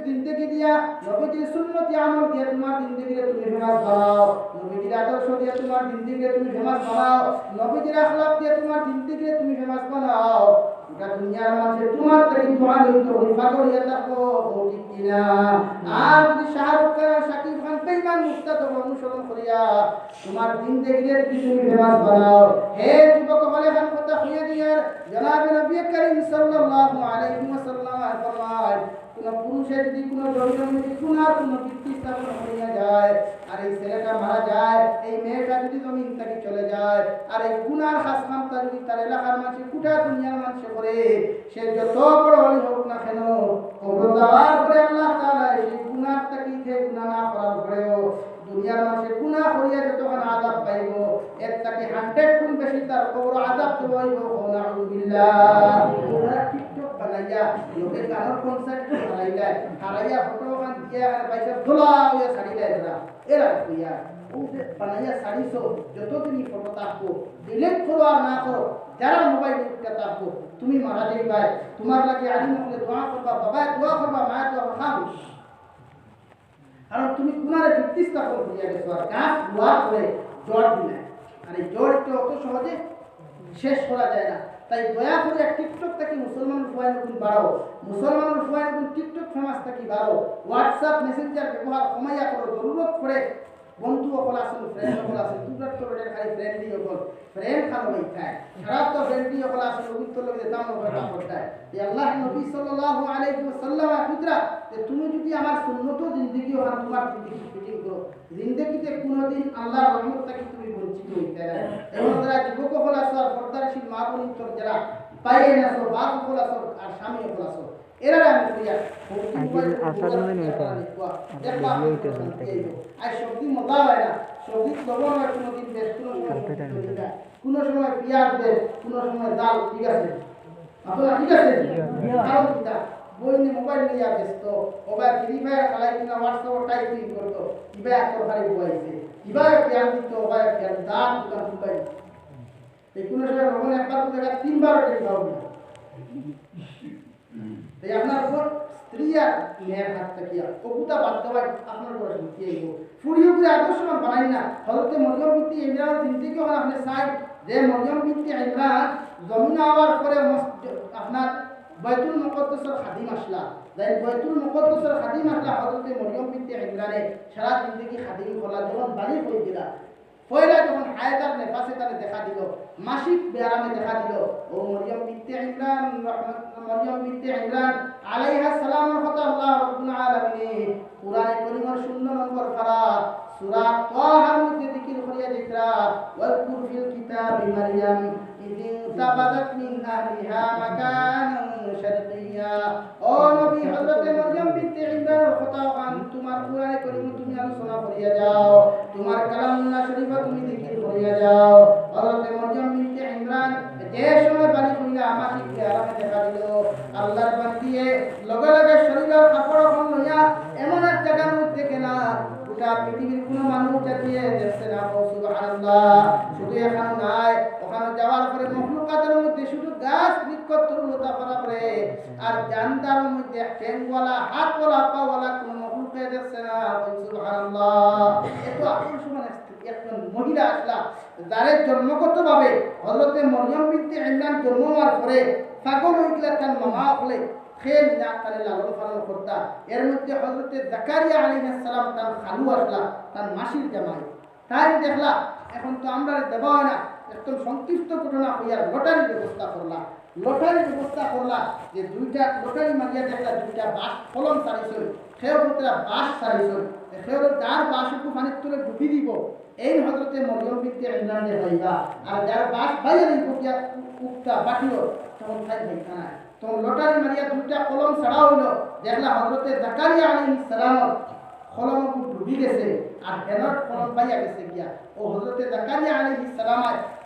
জিন্দেগি দিয়া নবীর সুন্নতি আমল দিয়া তোমার জিন্দেগিতে তুমি ফেমাস বানাও নবীর আদর্শ দিয়া তোমার জিন্দেগিতে তুমি ফেমাস বানাও নবীর আখলাক দিয়া তোমার জিন্দেগিতে তুমি ফেমাস বানাও গোটা দুনিয়ার মানুষ তোমার থেকে দোয়া লইতো হিফা করিয়া থাকো ঠিক কিনা আর যদি শাহরুখ খান শাকিব খান বেঈমান মুস্তাদ অনুসরণ করিয়া তোমার জিন্দেগিতে তুমি ফেমাস বানাও হে যুবক হলে খান কথা হইয়া দিয়ার জনাব নবী করিম সাল্লাল্লাহু আলাইহি ওয়াসাল্লাম ফরমায় কোন পুরুষের যদি কোন জড়িত গুনাহ কোন কীর্তি স্থাপন হইয়া যায় আর এই ছেলেটা মারা যায় এই মেয়েটা যদি জমিন থেকে চলে যায় আর এই গুনার হাসনামটা যদি তার এলাকার মানুষ গোটা দুনিয়ার মানুষ করে সে যত বড় হলে হোক না কেন কবর দেওয়ার পরে আল্লাহ তাআলা এই গুনাহটাকে গুনাহ না করার পরেও দুনিয়ার মানুষে গুনাহ করিয়া যতক্ষণ আযাব পাইব এর থেকে 100 গুণ বেশি তার কবর আযাব দেওয়াইব নাউযুবিল্লাহ ওরা টিকটক বানাইয়া লোকের গানের কনসার্ট বানাইয়া হারাইয়া ফটো গান দিয়া আর বাইরে দোলা হইয়া ছাড়িয়া এরা কইয়া ও যে বানাইয়া ছাড়িছো যতদিনই ফটো থাকবো ডিলিট করো আর না করো যারা মোবাইল ইউজটা থাকবো তুমি মারা যাইবা তোমার লাগি আলিম হলে দোয়া করবা বাবা দোয়া করবা মা দোয়া করবা কারণ তুমি গুনারে ভিত্তি স্থাপন করিয়া গেছো আর গাছ দোয়া করে জড় দিলে আর এই জড়টা অত সহজে শেষ করা যায় না তাই দয়া করে টিকটক থেকে মুসলমানের ফুয়াইন বাড়াও মুসলমানের ফুয়াইন টিকটক ফেমাস থাকি বাড়াও হোয়াটসঅ্যাপ মেসেঞ্জার ব্যবহার কমাইয়া করো জরুরত করে বন্ধু সকল আছেন ফ্রেন্ড সকল আছেন দুটার তো বেটার খালি ফ্রেন্ডই সকল ফ্রেন্ড খালো হই খায় খারাপ তো ফ্রেন্ডই সকল আছেন অভিজ্ঞ লোক যে দাম হবে কাম করতে এই আল্লাহ নবী সাল্লাল্লাহু আলাইহি ওয়াসাল্লাম কুদরা যে তুমি যদি আমার সুন্নত জিন্দেগি আর তোমার জিন্দেগি ফিটিং করো জিন্দেগিতে কোনোদিন আল্লাহর রহমত থেকে তুমি বঞ্চিত হইতে না এবং যারা যুবক সকল আছে আর পর্দাশীল মা বোন তোর যারা পায়ে না সব বাপ সকল আছে আর স্বামী সকল আছে এরা আমি কইয়া আর সবজি মজা হয় না সবজি লবণ হয় কোনোদিন বেশ কোনো সময় পেঁয়াজ দেয় কোনো সময় ডাল ঠিক আছে আপনারা ঠিক আছে কারণ কিনা বই নিয়ে মোবাইল নিয়ে ব্যস্ত ওবার ফ্রি ফায়ার খেলাই কিনা হোয়াটসঅ্যাপ টাইপিং করতো কিবা তরকারি বয়াইছে কিবা পেঁয়াজ দিত ওবার পেঁয়াজ দাম দোকান ফুকাই এই কোনো সময় লবণ একবার তো দেখা 3 বার টেনে খাওয়া না তাই আপনার উপর স্ত্রী আর মেয়ের হাত থাকিয়া কবুতা বাদ দেওয়ায় আপনার উপর শুনতে আইব ফুরিয়ে করে আদর্শমান বানাই না হলতে মরিয়ম বিনতে ইমরান জিন্দেগি হল আপনি চাই যে মরিয়ম বিনতে ইমরান জমিন আওয়ার পরে আপনার বাইতুল মুকদ্দাসের খাদিম আসলা যাই বাইতুল মুকদ্দাসের খাদিম আসলা হযরতে মরিয়ম বিনতে ইমরানে সারা জিন্দেগি খাদিম হলা যখন বাড়ি হয়ে গেলা পয়লা যখন হায়াতার নেফাসে তারে দেখা দিল মাসিক ব্যারামে দেখা দিল ও মরিয়ম বিনতে ইমরান মরিয়ম বিনতে ইমরান আলাইহা সালামের কথা আল্লাহ রাব্বুল আলামিন কুরআনে কারীমের 0 নম্বর পারা সূরা তাহার মধ্যে যিকির করিয়া দিকরা ওয়াজকুর ফিল কিতাবি মারইয়াম ইদিন তাবাদাত মিন আহলিহা মাকানান শারকিয়্যা ও নবী হযরতে মরিয়ম বিনতে ইমরানের কথা তোমার কুরআনে কারীম তুমি আলোচনা করিয়া যাও তোমার কালামুল্লাহ শরীফে তুমি যিকির করিয়া যাও হযরতে মরিয়ম বিনতে ইমরান যে সময় বাড়ি কইলা আমাকে কি আরামে দেখা দিল আল্লাহর বান্দিয়ে লগে লগে শরীরের কাপড় এখন লইয়া এমন এক জায়গার মধ্যে গেলা গোটা পৃথিবীর কোনো মানুষ যাচ্ছে দেখছে না সুবহানাল্লাহ শুধু এখন নাই ওখানে যাওয়ার পরে মখলুকাতের মধ্যে শুধু গাছ বৃক্ষ তরুলতা করা পরে আর জানদার মধ্যে ঠ্যাংওয়ালা হাতওয়ালা পাওয়ালা কোনো মখলুকে দেখছে না সুবহানাল্লাহ এত আকর্ষণ একজন মহিলা আসলা যারে জন্মগতভাবে হযরতে মরিয়ম বিনতে ইমরান জন্ম হওয়ার পরে পাগল হয়ে গেলে তার মামা হলে খেল না তাহলে লালন পালন করতা। এর মধ্যে হযরতে জাকারিয়া আলাইহিস সালাম তার খালু আসলা, তার মাসির জামাই। তাই দেখলা এখন তো আমরা দেওয়া হয় না, একদম সংক্ষিপ্ত ঘটনা হইয়া লটারির ব্যবস্থা করলা। লটারির ব্যবস্থা করলা যে দুইটা লটারি মারিয়া দেখলা দুইটা বাস কলম সারিছিল, সেও পুত্রা বাস সারিছিল, সেও যার বাস একটু পানির তুলে ডুবি দিব এই হযরতে মরিয়ম বিনতে ইমরান হইবা। আর যার বাস বাইরে দিব কিয়া উক্তা বাকিও তখন খাই খানা তখন লটারি মারিয়া দুইটা কলম ছাড়া হইল, দেখলা হযরতে জাকারিয়া আলাইহিস সালাম কলম ডুবি গেছে আর হেনর কলম পাইয়া গেছে গিয়া। ও হযরতে জাকারিয়া আলাইহিস সালাম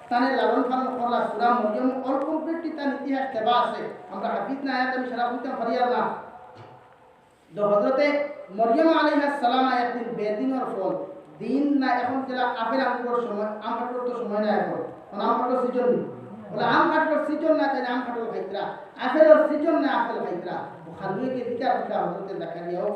তানে লালন পালন করলা। সূরা মরিয়ম অল কমপ্লিটলি তার ইতিহাস দেওয়া আছে, আমরা হাফিজ না আয়াত আমি সারা বুঝতে পারি না। তো হযরতে মরিয়ম আলাইহিস সালাম একদিন বেদিনের ফল দিন না, এখন যেটা আপেল আঙ্গুরের সময়, আম কাটর তো সময় না, এখন আম কাটর সিজন নেই, বলে আম কাটর সিজন না, তাই আম কাটর খাইতরা, আপেলের সিজন না আপেল খাইতরা। ও খালুকে দিকা উঠা হযরতে জাকারিয়া ও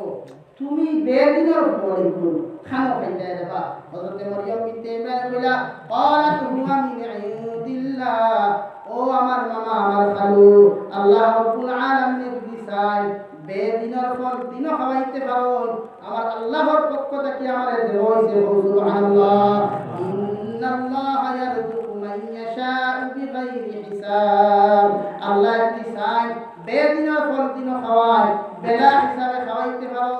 তুমি বেদিনের ফল একটু খানো খাইতে দেবা। হযরতে মরিয়ম বিনতে ইমরান কইলা ক্বালাত হুয়া মিন ইনদিল্লাহ, ও আমার মামা আমার খালু, আল্লাহ রাব্বুল আলামিন যদি চায় বেদিনের ফল দিন খাওয়াইতে পারো, আমার আল্লাহর পক্ষ থেকে আমারে দেওয়া হইছে। সুবহানাল্লাহ, ইন্নাল্লাহা ইয়ারযুকু মান ইয়াশাউ বিগাইরি হিসাব। আল্লাহ যদি চায় বেদিনের ফল দিন খাওয়ায়, বেলা হিসাবে খাওয়াইতে পারো।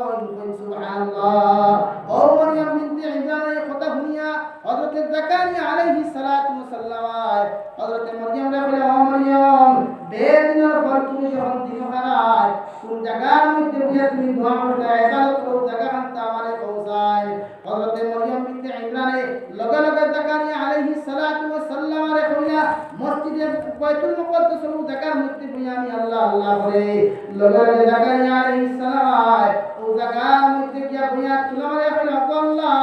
সুবহানাল্লাহ। ও মরিয়ম বিনতে ইমরানের কথা শুনিয়া হযরত জাকারিয়া আলাইহিস সালাতু ওয়াস সালাম হযরত মরিয়ম রে বলে, ও মরিয়ম বেদিনের ফল তুমি যখন দিন খাওয়ায় কোন জায়গার মধ্যে গিয়ে তুমি দোয়া করতে ইবাদত করো, জায়গাখান তা আমারে পৌঁছায়। হযরত মরিয়ম বিনতে ইমরানে লগে লগে জাকারিয়া আলাইহিস সালাতু ওয়াস সালাম রে কইলা মসজিদে বাইতুল মুকদ্দাস জায়গার মধ্যে বইয়া আমি আল্লাহ আল্লাহ করে লগে লগে জাকারিয়া আলাইহিস সালাম ও জায়গার মধ্যে গিয়া বইয়া তুলারে কইলা আল্লাহ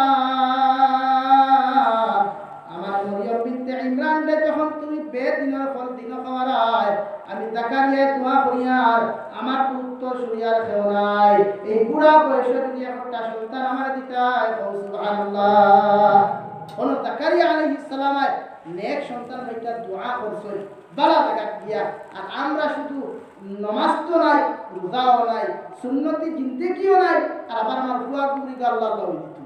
আমার মরিয়ম বিনতে ইমরান রে যখন তুমি বেদিনের ফল দিন খাওয়ায় আমি জাকারিয়া দোয়া করি আর আমার উত্তর শুনিয়ার কেউ নাই, এই বুড়া বয়সে যদি একটা সন্তান আমার দিতাই। সুবহানাল্লাহ। কোন জাকারিয়া আলাইহিস সালাম নেক সন্তান হইতা দোয়া করছেন বালা জায়গা গিয়া। আর আমরা শুধু নামাজ তো নাই, রোজাও নাই, সুন্নতি জিন্দেগিও নাই, আর আবার আমার বুয়া বুড়ি আল্লাহ আল্লাহ দিত।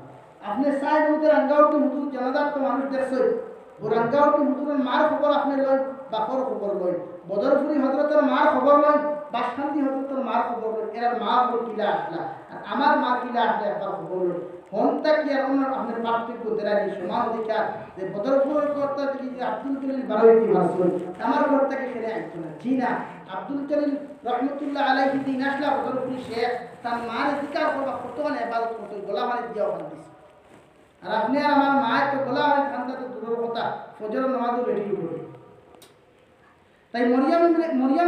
আপনি চাই হুজুর আঙ্গাউটি হুজুর জানাজার তো মানুষ দেখছেন, রাঙ্গাউটি হুজুরের মার খবর আপনি লই, বাপর খবর লই, বদরপুরি হযরতের মার খবর লই, বাসখান্তি হযরতের মার খবর লই, এর মা বল কিলা আসলা আর আমার মা কিলা আসলে একবার খবর লই। হন্তা কি এখন আপনার পার্থক্য দেরানি সমান অধিকার যে বদরপুরের কর্তা থেকে যে আব্দুল জলিল বারোইটি মাসুল আমার ঘর থেকে ফিরে আসতো না। জি না, আব্দুল জলিল রহমতুল্লাহ আলাইহি দিন আসলা বদরপুরি শেখ তার মার অধিকার করবা কত মানে ইবাদত করতে গোলা মানে দিয়া ওখানে দিছে। আর আপনি আর আমার মায়ের তো গোলা মানে খানটা তো দূরের কথা, ফজরের নামাজও বেটি উঠবে। তাই মরিয়ম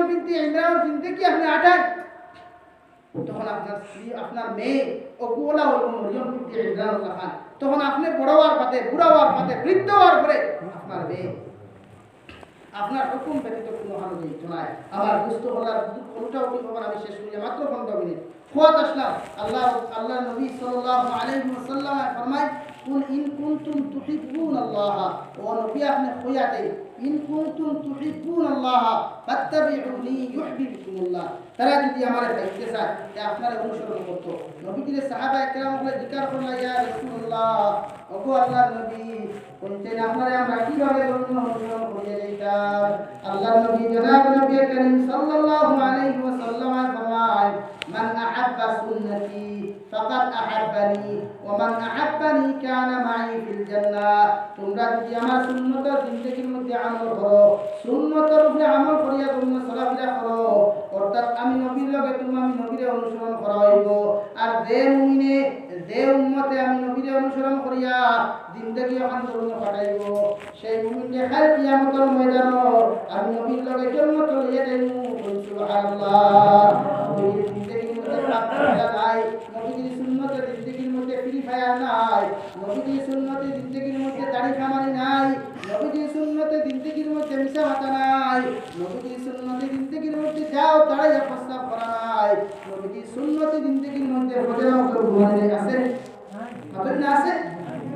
বিনতে ইমরানের জিন্দেগি আপনি আটান, তখন আপনার স্ত্রী আপনার মেয়ে ও গোলা হইব মরিয়ম বিনতে ইমরান খান, তখন আপনি বড় হওয়ার পাতে বুড়া হওয়ার পাতে বৃদ্ধ হওয়ার পরে আপনার মেয়ে আপনার হুকুম ব্যতীত কোনো হাল নেই। শোনায় আমার দুস্থ হলার কোনটা উঠি খবর আমি শেষ করি মাত্র 15 মিনিট। খুয়াত আসলাম আল্লাহ নবী সাল্লাল্লাহু আলাইহি ওয়াসাল্লাম ফরমায় কুল ইন কুনতুম তুহিব্বুনাল্লাহ, ও নবী আপনি কইয়াতে ইন কুনতুম তুহিব্বুনাল্লাহ ফাত্তাবিউনি ইউহিব্বুকুমুল্লাহ, তারা যদি আমারে পাইতে চায় তে আপনারা অনুসরণ করতো। নবীজির সাহাবা একরাম বলে জিকার করলা ইয়া রাসূলুল্লাহ, ওগো আল্লাহর নবী কোনতেন আপনারা আমরা কিভাবে অনুসরণ করিয়ে যাইতাম। আল্লাহর নবী জনাব নবী করিম সাল্লাল্লাহু আলাইহি ওয়াসাল্লাম ফরমায় মান আহাব্বা সুন্নতি ফাকাদ আহাব্বানি ওয়া মান আহাব্বানি কানা মাই ফিল জান্নাহ, তোমরা যদি আমার সুন্নতের জিন্দেগির মধ্যে আমল করো, সুন্নতের উপরে আমল করিয়া তোমরা চলাফেরা করো, অর্থাৎ আমি নবীর লগে তুমি আমি নবীরে অনুসরণ করা হইব। আর যে মুমিনে যে উম্মতে আমি নবীরে অনুসরণ করিয়া জিন্দেগি আন্দোলন কাটাইব সেই মুমিনকে খাল কিয়ামতের ময়দানে আমি নবীর লগে জান্নাত লইয়া যাইব। সুবহানাল্লাহ। নবীর জিন্দেগির মধ্যে প্রার্থনা নাই, নবীর সুন্নতের জিন্দেগির মধ্যে ফ্রি ফায়ার নাই, নবীর সুন্নতের জিন্দেগির মধ্যে দাড়ি কামানি নাই, নবীর সুন্নতের জিন্দেগির মধ্যে মিশা মাতা নাই, নবীর সুন্নতের জিন্দেগির মধ্যে যাও দাঁড়াইয়া প্রস্তাব করা নাই, নবীর সুন্নতের জিন্দেগির মধ্যে ফজর ওয়াক্ত ঘুমানো আছে না আছে।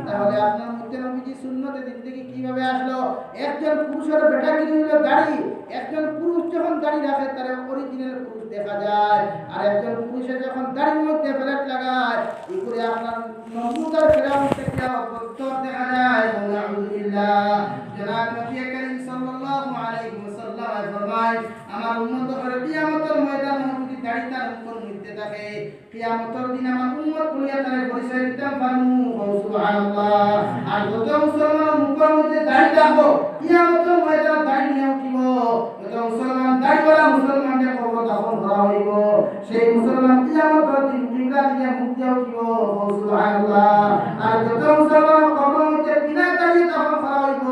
তাহলে আপনার মধ্যে নবীজি সুন্নতের জিন্দেগি কিভাবে আসলো? একজন পুরুষের বেটাগিরি হলো দাড়ি, একজন পুরুষ যখন দাড়ি রাখে তার অরিজিনাল পুরুষ দেখা যায়, আর একজন পুরুষের যখন দাড়ির মধ্যে প্লেট লাগায় এই করে আপনার নমুদার ফেরাউন থেকে অবতর দেখা যায়। আলহামদুলিল্লাহ। জনাব নবী করিম সাল্লাল্লাহু আলাইহি ওয়াসাল্লাম ফরমায়, আমার উম্মত করে কিয়ামতের ময়দানে যদি দাড়ি তার উপর নিতে থাকে, কিয়ামতের দিন আমার উম্মত বলিয়া তারে পরিচয় দিতে পারমু। সুবহানাল্লাহ। আর যত মুসলমান মুখের মধ্যে দাড়ি থাকবো, কিয়ামতের ময়দানে দাড়ি নিয়ে উঠিব, যত মুসলমান দাড়িওয়ালা মুসলমানকে কবর দাফন করা হইব, সেই মুসলমান কিয়ামতের দিন কিবলা দিকে মুখ দিয়ে উঠিব। সুবহানাল্লাহ। আর যত মুসলমান কবরের মধ্যে বিনা দাড়ি দাফন করা হইব,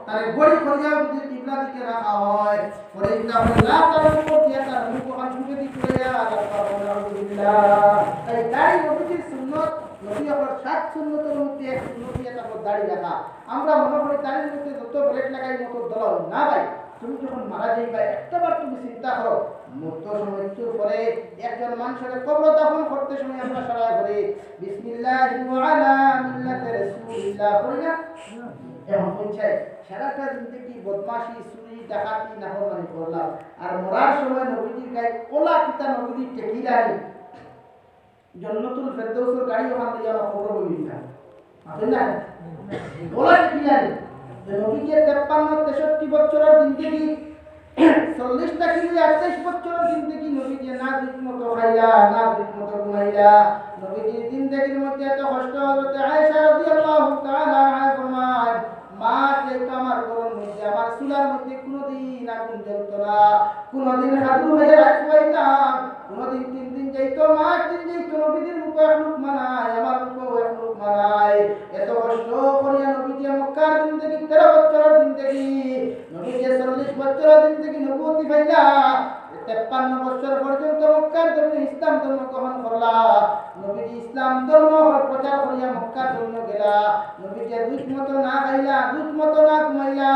তারে গড়ি করিয়া যদি কিবলা দিকে রাখা হয়, পরে তাহলে লাখ তার উপর দিয়ে তার মুখ ওখান মুখে দিকে চলে আলহামদুলিল্লাহ। তাই দাড়ি নবীর সুন্নাত, নবী আমার 7 সুন্নতের মধ্যে এক সুন্নত দিয়ে তারপর দাড়ি রাখা। আমরা মনে করি দাড়ির মধ্যে যত ব্লেড লাগাই মতো দলাও না ভাই। তুমি যখন মারা যাইবা একটাবার তুমি চিন্তা করো, মৃত্যুর মৃত্যুর পরে একজন মানুষের কবর দাফন করতে সময় আমরা সারা করি বিসমিল্লাহি ওয়া আলা মিল্লাতি রাসূলিল্লাহ করি না? এখন পৌঁছায় সারাটা জিন্দেগি বদমাশি, চুরি, ডাকাতি, নাফরমানি করলাম, আর মরার সময় নবীজির গায়ে কোলা কিতা নবীজির টেকিলানি জান্নাতুল ফেরদৌসের গাড়ি ওখান থেকে আমরা খবর বলি না আপনি না কোলা টেকিলানি নবীজি 53-63 বছরের জিন্দেগি, 40টা কি 28 বছরের জিন্দেগি নবীজি না ঠিকমতো খাইলা, না ঠিকমতো ঘুমাইলা। নবীজির জিন্দেগির মধ্যে এত কষ্ট। হযরত আয়েশা রাদিয়াল্লাহু তাআলা আনহা ফরমায়, মা যেহেতু আমার গরম মধ্যে আমার চুলার মধ্যে কোনোদিন আগুন জ্বলত না, কোনোদিন হাদু হয়ে রাখবাইতাম, কোনোদিন 3 দিন যাইতো, মাস 3 যাইতো, নবীজির মুখে এক লুক মানায়, আমার মুখেও এক লুক মানায়। এত কষ্ট করিয়া নবীজি মক্কার জিন্দেগি 13 বছরের জিন্দেগি, নবীজি 40 বছরের জিন্দেগি নবুয়তি পাইলা, 53 বছর পর্যন্ত মক্কার জমিনে ইসলাম ধর্ম গ্রহণ করলা। নবীজি ইসলাম ধর্ম প্রচার করিয়া মক্কার জন্য গেলা। নবীজি দুধ মতো না খাইলা, দুধ মতো না ঘুমাইলা।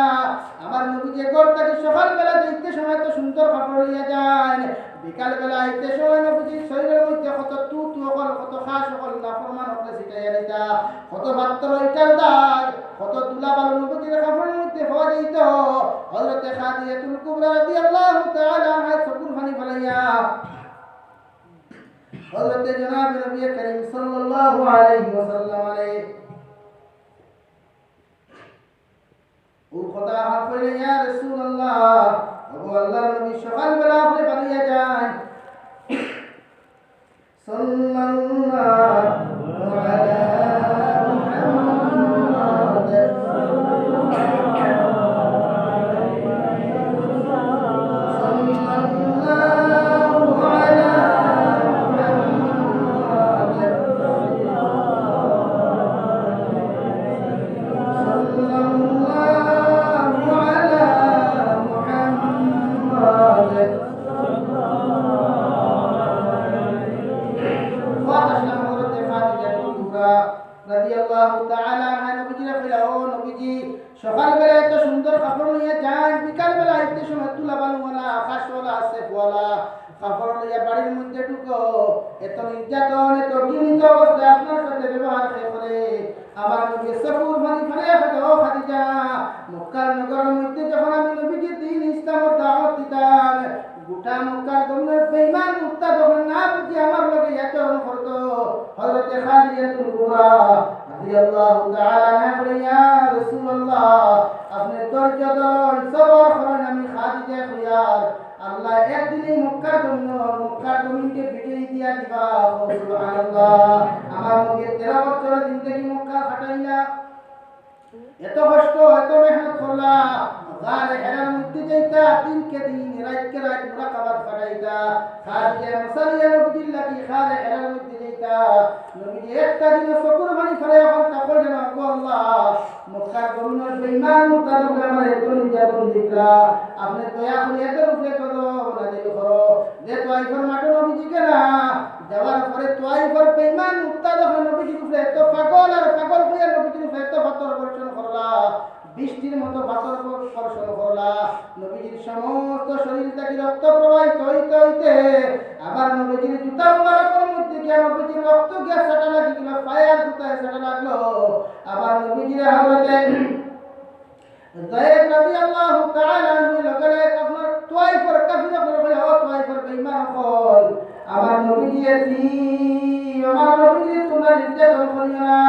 আমার নবীজি ঘর থেকে সকালবেলা যাইতে সময় তো সুন্দর কাপড় লিয়া যায়, বিকালবেলা আইতে সময় নবীজির শরীরের মধ্যে কত তুত সকল, কত খা সকল নাফরমান হকলে ছিটাইয়া দিতা, কত পাত্র ইটার দাগ, কত তুলা বালু নবীজির কাপড়ের মধ্যে হওয়া যাইত। হযরত খাদিজাতুল কুবরা রাদিয়াল্লাহু তাআলা আনহা চকুর পানি ফেলাইয়া হযরত জনাব নবী করিম সাল্লাল্লাহু আলাইহি ওয়াসাল্লাম আলাইহি ও কথা হাফলে ইয়া রাসূলুল্লাহ, ও আল্লাহর নবী সকালবেলা আপনি বাড়িয়া যান, সাল্লাল্লাহু আলা রাদিয়াল্লাহু তাআলা আনহা নবীজি রাখলা, ও নবীজি সকালবেলা এত সুন্দর কাপড় নিয়ে যান, বিকালবেলা আইতে সময় তুলা বালুওয়ালা, আকাশওয়ালা, সেফওয়ালা কাপড় নিয়ে বাড়ির মধ্যে ঢুকো, এত নির্যাতন, এত ঘৃণিত অবস্থায় আপনার সাথে ব্যবহার করে। আমার নবী চকুর পানি ফেলে ফেলে, ও খাদিজা, মক্কার নগরের মধ্যে যখন আমি নবীজির দ্বীন ইসলামের দাওয়াত দিতাম, গোটা মক্কার দলের বেঈমান মুক্তা যখন না বুঝি আমার লগে আচরণ করতো, হযরত খাদিজাতুল কুবরা রাদিয়াল্লাহু তাআলা আনহা বলেন, ইয়া রাসূলুল্লাহ, আপনি ধৈর্য ধরুন, সবর করুন, আমি খাদিজা খুয়ার আল্লাহ একদিনই মক্কার জমিনকে বিজয়ী দিয়া দিবা। সুবহানাল্লাহ। আমার নবী 13 বছর জিন্দেগি মক্কা কাটাইলা, এত কষ্ট, এত মেহনত করলা, গারে হেরার মধ্যে যাইতা, দিনকে দিন, রাতকে রাত মুরাকাবাত করাইতা, খাদিজা মুসালিয়া নবীর লাগি গারে হেরার মধ্যে যাইতা, নবী একটা দিন চকুর পানি ফেলে এখন তাকল যেন, আল্লাহ, মক্কার জমিনের বেঈমান মুতাদব আমার এত নির্যাতন দিতা, আপনি দয়া করে এদের উপরে করো, নাজিল করো, যে তোয়াইফের মাঠে নবীজিকে না যাওয়ার পরে তোয়াইফের বেঈমান মুতাদব নবীজির উপরে এত পাগল আর পাগল হইয়া নবীজির উপরে এত পাথর বর্ষণ করলা, বৃষ্টির মতো পাথর বর্ষণ করলা, নবীজির সমস্ত শরীর থেকে রক্ত প্রবাহিত হইতে হইতে আবার নবীজির জুতা মুবারকের মধ্যে গিয়া নবীজির রক্ত গিয়া ছাটা লাগি গেল, পায়ের জুতায় ছাটা লাগলো। আবার নবীজির হযরতে যায়েদ রাদিয়াল্লাহু তাআলা আনহু লগে আপনার নির্যাতন করিও না,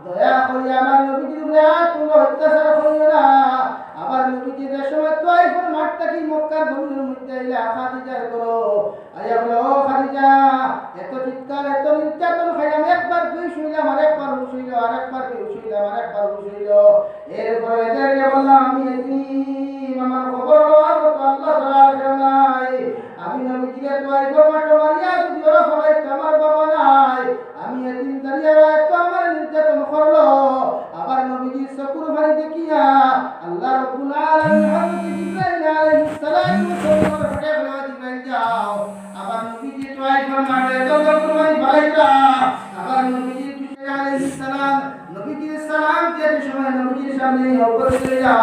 দয়া করি আমার নবীজির উপরে তোমরা অত্যাচার করিও না। আবার নবীজি যে সময় তাইফের মাঠ থেকে মক্কার জমিনের মধ্যে আইলা খাদিজার করো আইয়া বলে, ও খাদিজা, এত চিৎকার এত নির্যাতন খাইলাম, একবার তুই শুইলাম, আরেকবার হুশ হইল, আরেকবার তুই শুইলাম, আরেকবার হুশ হইল। এরপরে এদেরকে বললাম, আমি এতিম, আমার খবর লওয়ার মতো আল্লাহ ছাড়া আর কেউ নাই। আমি নবীজিকে তাইফের মাঠে মারিয়া যদি ওরা ফলাইতো, আমার বাবা নাই, আমি এতিম দাঁড়িয়ে এত আমার নির্যাতন করলো। আবার নবীজির চকুর ভাই দেখিয়া আল্লাহ রাব্বুল আলামিন হযরত জিবরাইল আলাইহিস সালাম চকুর ফটে বলে, জিবরাইল যাও, আবার নবীজি তাইফের মাঠে চকুর ভাই ভাইরা, আবার নবীজি আলাইহিস সালাম নবীজির সালাম দিয়ে সময় নবীজির সামনে উপস্থিত হইলা।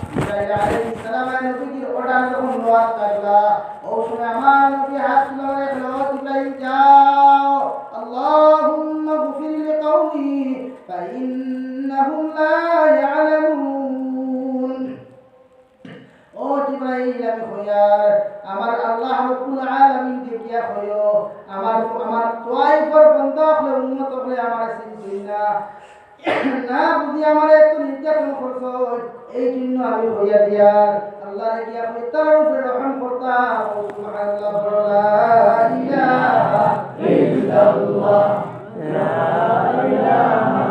জিবরাইল আলাইহিস সালাম নবীজির অর্ডার যখন নোয়াত করলা, ও সময় আমার নবী হাত তুলে বলল, জিবরাইল যাও, আল্লাহুম্মা গফির লিকাওমি ফাইন্নাহুম লা ইয়ালামুন। ও জিবরাইল, আমি হইয়ার আমার আল্লাহ রাব্বুল আলামিন দেখিয়া হইও, আমার তাইফের বান্দা হলে উম্মত হলে আমার চিনছই না, না বুঝি আমার এত নির্যাতন করছো, এই জন্য আমি হইয়া দিয়ার আল্লাহ গিয়া হই তার উপরে রহম করতাম। সুবহানাল্লাহ, লা ইলাহা ইল্লাল্লাহ, লা ইলাহা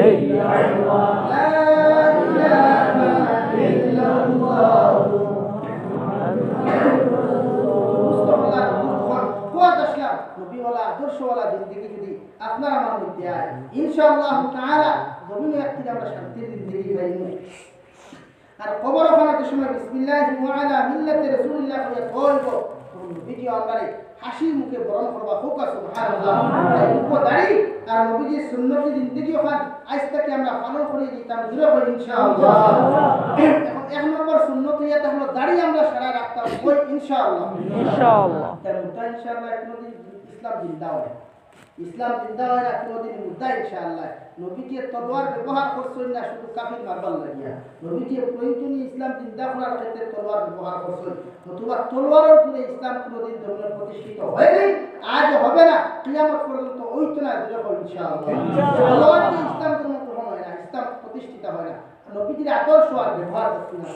ইল্লাল্লাহ, লা ইলাহা ইল্লাল্লাহ। নবীওয়ালা আদর্শওয়ালা জিন্দেগি যদি আপনার আমার মধ্যে আয়, ইনশাআল্লাহ তাআলা জমিনে একদিন আমরা শান্তির জিন্দেগি পাইব। আর কবরখানাতে সময় বিসমিল্লাহি ওয়া আলা মিল্লাতি রাসূলিল্লাহ কইব, নবীজি আমারে হাসি মুখে বরণ করবা, হোক সুবহানাল্লাহ। এই উপদারি আর নবীজির সুন্নতি জিন্দেগি ওখান আজ থেকে আমরা পালন করে দিতাম, জুড়ে করি ইনশাআল্লাহ। এখন এক নম্বর সুন্নত ইয়াটা হলো দাড়ি আমরা সারা রাখতাম, কই ইনশাআল্লাহ, ইনশাআল্লাহ। তার মুদ্দা ইনশাআল্লাহ কোনদিন ইসলাম জিন্দা হয়, ইসলাম জিন্দা হয় না কোনদিন মুদ্দা ইনশাআল্লাহ। নবীজি তলোয়ার ব্যবহার করছেন না শুধু কাফির মারবার লাগিয়া, নবীজি প্রয়োজনীয় ইসলাম জিন্দা করার ক্ষেত্রে তলোয়ার ব্যবহার করছেন, নতুবা তলোয়ারের উপরে ইসলাম কোনদিন জমিনে প্রতিষ্ঠিত হয়নি, আজ হবে না, কিয়ামত পর্যন্ত হইতো না, ইনশাআল্লাহ। তলোয়ার দিয়ে ইসলাম কোনো গ্রহণ হয় না, ইসলাম প্রতিষ্ঠিত হয় না। নবীজির আদর্শ আর ব্যবহার করতে না,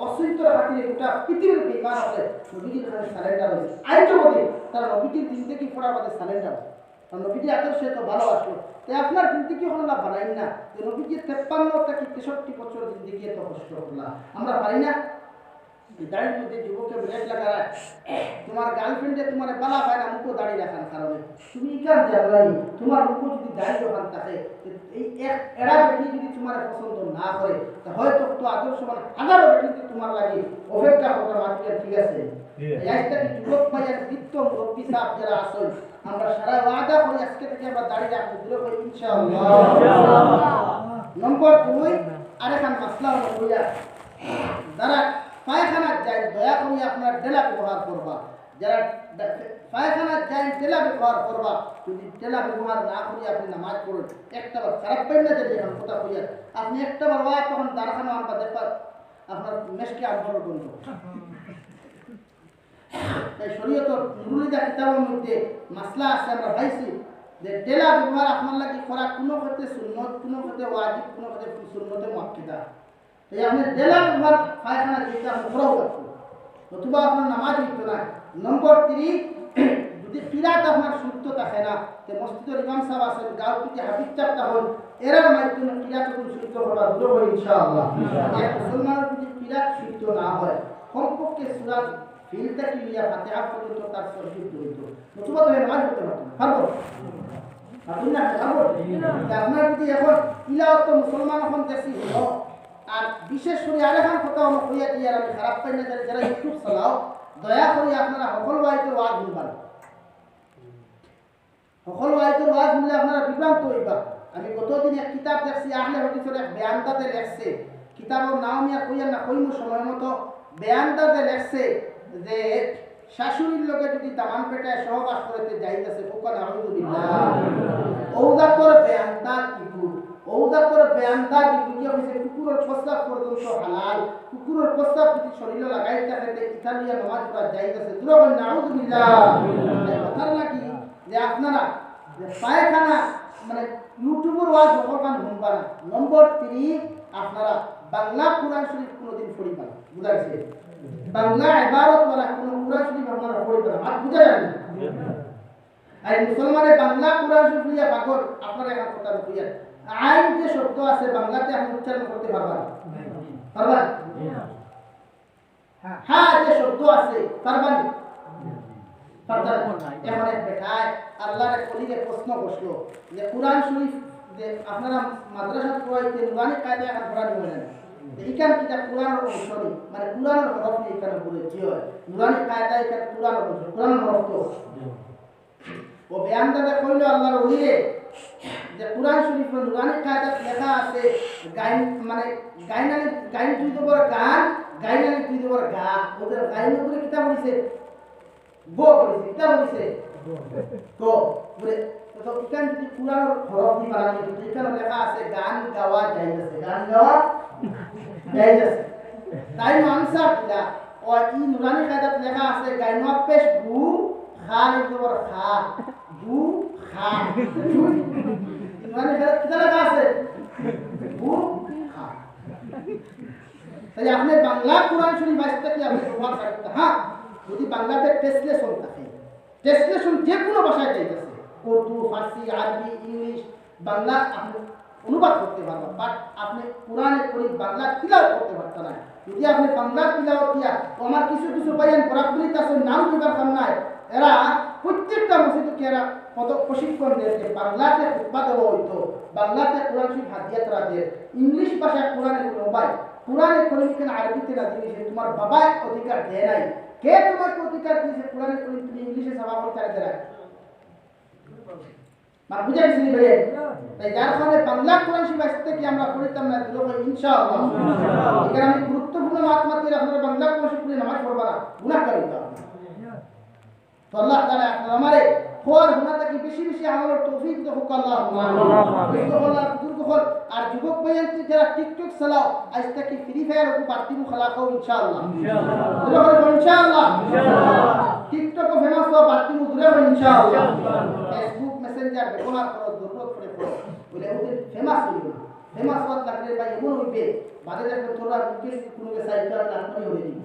অসুস্থর খাতিরে গোটা পৃথিবীর বেঈমান আছে নবীজির কাছে সারেন্ডার হয়েছে, আইজবতে তারা নবীজির দিন থেকে পড়ার বাদে সারেন্ডার। আর নবীজির আদর্শ তো ভালো আসলো, তাই আপনার জিন্দিগি হলো না বানাই না যে নবীজির 53 থেকে 63 বছর জিন্দিগি এত কষ্ট করলা, আমরা পারি না। দাড়ির মধ্যে যুবকের ব্রেক লাগায়, তোমার গার্লফ্রেন্ডে তোমার বালা পায় না মুখো দাড়ি রাখার কারণে, তুমি ইকার জানাই তোমার মুখো যদি দাড়ি ওখান থাকে, এই এরা বেটি যদি তোমার পছন্দ না করে, হয়তো তো আদর্শবান হাজারো বেটি তোমার লাগে অপেক্ষা করার মাত্র, ঠিক আছে। একটা যুবক ভাইয়ের বৃত্ত মুরব্বী সাহেব যারা আসেন, আমরা সারা ওয়াদা করি আজকে থেকে আমরা দাড়ি রাখবো, দূরে করি ইনশাআল্লাহ। নম্বর 2 আরেকখান মাসলা হইয়া যারা পায়খানা যায় দয়া করে আপনার ডেলা ব্যবহার করবা, যারা পায়খানা যায় ডেলা ব্যবহার করবা, যদি ডেলা ব্যবহার না করি আপনি নামাজ পড়েন একটাবার খারাপ পাই না, যদি এখন কথা কইয়া আপনি একটাবার ওয়া তখন দারখানা আনবা, দেখবার আপনার মেশকে আনবার গন্ধ। তাই শরীয়তের নুরুলিদা কিতাবের মধ্যে মাসলা আছে, আমরা পাইছি যে ডেলা ব্যবহার আপনার লাগে করা কোনো ক্ষেত্রে সুন্নত, কোনো ক্ষেত্রে ওয়াজিব, কোনো ক্ষেত্রে সুন্নতে মুআক্কাদা। তাই আপনি ডেলা ব্যবহার পায়খানা যেটা আপনি করাও লাগবে, নতুবা আপনার নামাজ হইতো না। নম্বর 3 যদি কিরাত আপনার শুদ্ধ থাকে না, যে মসজিদের ইমাম সাহেব আছেন গাঁও থেকে হাফিজ চাপটা হন, এরার মাধ্যমে কিরাত কোন শুদ্ধ করা দূর হবে ইনশাআল্লাহ। এক মুসলমানের যদি কিরাত শুদ্ধ না হয়, কমপক্ষে সূরা ফিলটা কি লিয়া ফাতিহা পর্যন্ত তার শুদ্ধ হইতো, নতুবা তো নামাজ হতে পারতো না, পারবো আপনি না পারবো। আপনার যদি এখন ইলাওয়াত মুসলমান এখন দেখি হলো, আর বিশেষ করে আরেকখান কথা আমার কইয়া দিয়ে আমি খারাপ পাই না, যারা ইউটিউব চালাও দয়া করে আপনারা সকল ওয়াইতের ওয়াজ শুনবেন, সকল ওয়াইতের ওয়াজ শুনলে আপনারা বিভ্রান্ত হইবা। আমি গতদিন এক কিতাব দেখছি, আহলে হাদিসের এক বেয়ানদাতে লেখছে, কিতাবের নাম আর কইয়া না কইমু সময় মতো, বেয়ানদাতে লেখছে যে শাশুড়ির লোকে যদি দামান পেটায় সহবাস করতে যাইতেছে, কোকানা আউযুবিল্লাহ, ওদা করে বেয়ানদা কিবু, ওদা করে বেয়ানদা কিবু কি হইছে, কুকুরের প্রস্তাব পর্যন্ত হালাল, কুকুরের প্রস্তাব যদি শরীরে লাগাইতে থাকে ইতালিয়া নামাজ পড়া যাইতেছে, দুরবন আউযুবিল্লাহ। কথা নাকি যে আপনারা যে পায়খানা মানে ইউটিউবের ওয়াজ ভগবান শুনবা না। নম্বর 3 আপনারা বাংলা কোরআন শরীফ কোনোদিন পড়িবা না। বুঝা গেছে? বাংলা ইবারত ওয়ালা কোন কোরআন শরীফ আপনারা পড়িবা না। আর বুঝা যায় না? আর মুসলমানের বাংলা কোরআন শরীফ লিয়া পাগল। আপনারা একটা কথা বুঝিয়া আইন যে শব্দ আছে বাংলাতে আপনি উচ্চারণ করতে পারবেন? পারবেন? হ্যাঁ, যে শব্দ আছে পারবেন? পারবেন? এখন এক বেটায় আল্লাহর কলিকে প্রশ্ন করলো যে কোরআন শরীফ যে আপনারা মাদ্রাসা পড়াইতে নুরানি কায়দা এখন পড়ানি হয় না, এইখান কিটা কোরআনের অংশ নেই, মানে কোরআনের হরফ নেই এখানে বলে জি হয় নুরানি কায়দা এখানে কোরআনের অংশ, কোরআনের হরফ তো ও বয়ানটা কইল আল্লাহর ওলিরে যে কোরআন শরীফে নুরানি কায়দা লেখা আছে গাইন মানে গাইনালি গাইন দুই নম্বর গান, গাইনালি দুই নম্বর গা, ওদের গাইন উপরে কিতাব বলিছে গো বলিছে, কিতাব বলিছে গো বলে। তো এখানে যদি কোরআনের হরফ দি বানানি এখানে লেখা আছে গান গাওয়া যাইতেছে, গান গাওয়া যাইতেছে, তাই আনসার দিলা ও ই নুরানি কায়দাত লেখা আছে গাইনওয়া পেশ গু খা নম্বর খা গু খা, নুরানি কায়দাত কি লেখা আছে গু খা। তাই আপনি বাংলা কোরআন শরীফ আসতে কি আপনি ব্যবহার করতে, হ্যাঁ যদি বাংলাতে ট্রান্সলেশন থাকে, ট্রান্সলেশন যে কোনো ভাষায় যাইতেছে উর্দু, ফার্সি, আরবি, ইংলিশ, বাংলা আপনি অনুবাদ করতে পারবেন, বাট আপনি কোরআনে করিম বাংলা তিলাওয়াত করতে পারতেন না। যদি আপনি বাংলা তিলাওয়াত দিয়া আমার কিছু কিছু বাইয়ান বরাকবলি তাসের নাম দিবার নাই, এরা প্রত্যেকটা মসজিদকে এরা কত প্রশিক্ষণ দিয়েছে, বাংলাতে খুতবা দেওয়া হইতো, বাংলাতে কোরআন শরীফ হাদিয়া করা দেয়, ইংলিশ ভাষায় কোরআনে অনুবাদ, কোরআনে করিম কেন আরবিতে না দিয়েছে, তোমার বাবা অধিকার দেয় নাই, কে তোমাকে অধিকার দিয়েছে কোরআনে করিম তুমি ইংলিশে সভা করতে দেয়? মানে বুঝা গেছি ভাই? তাই যার কারণে বাংলা কোরআন শরীফ আসতে কি আমরা পড়িতাম না দিল ভাই ইনশাআল্লাহ। এখানে আমি গুরুত্বপূর্ণ মাতমাতির আপনারা বাংলা কোরআন শরীফ পড়ে নামাজ পড়বা না, গুনাহ করিবা। তো আল্লাহ তাআলা আপনারা আমারে খোয়ার গুনাহ থেকে বেশি বেশি আমলের তৌফিক দাও আল্লাহুম্মা আমিন। আল্লাহ বুজুর্গ হল আর যুবক ভাইয়ান যারা টিকটক চালাও আজ থেকে ফ্রি ফায়ার ও বাতিমু খালাকাও ইনশাআল্লাহ, ইনশাআল্লাহ ইনশাআল্লাহ টিকটক ও ফেমাস হওয়া বাতিমু দূরে হবে ইনশাআল্লাহ। ফেসবুক মেসেঞ্জার ব্যবহার করো, জরুরত পড়ে করো বলে ওদের ফেমাস হইল না, ফেমাস হওয়ার লাগলে ভাই এমন হইবে বাদে দেখবে তোরা মুখে কোনো সাইকেল লাগবে হয়ে দিবি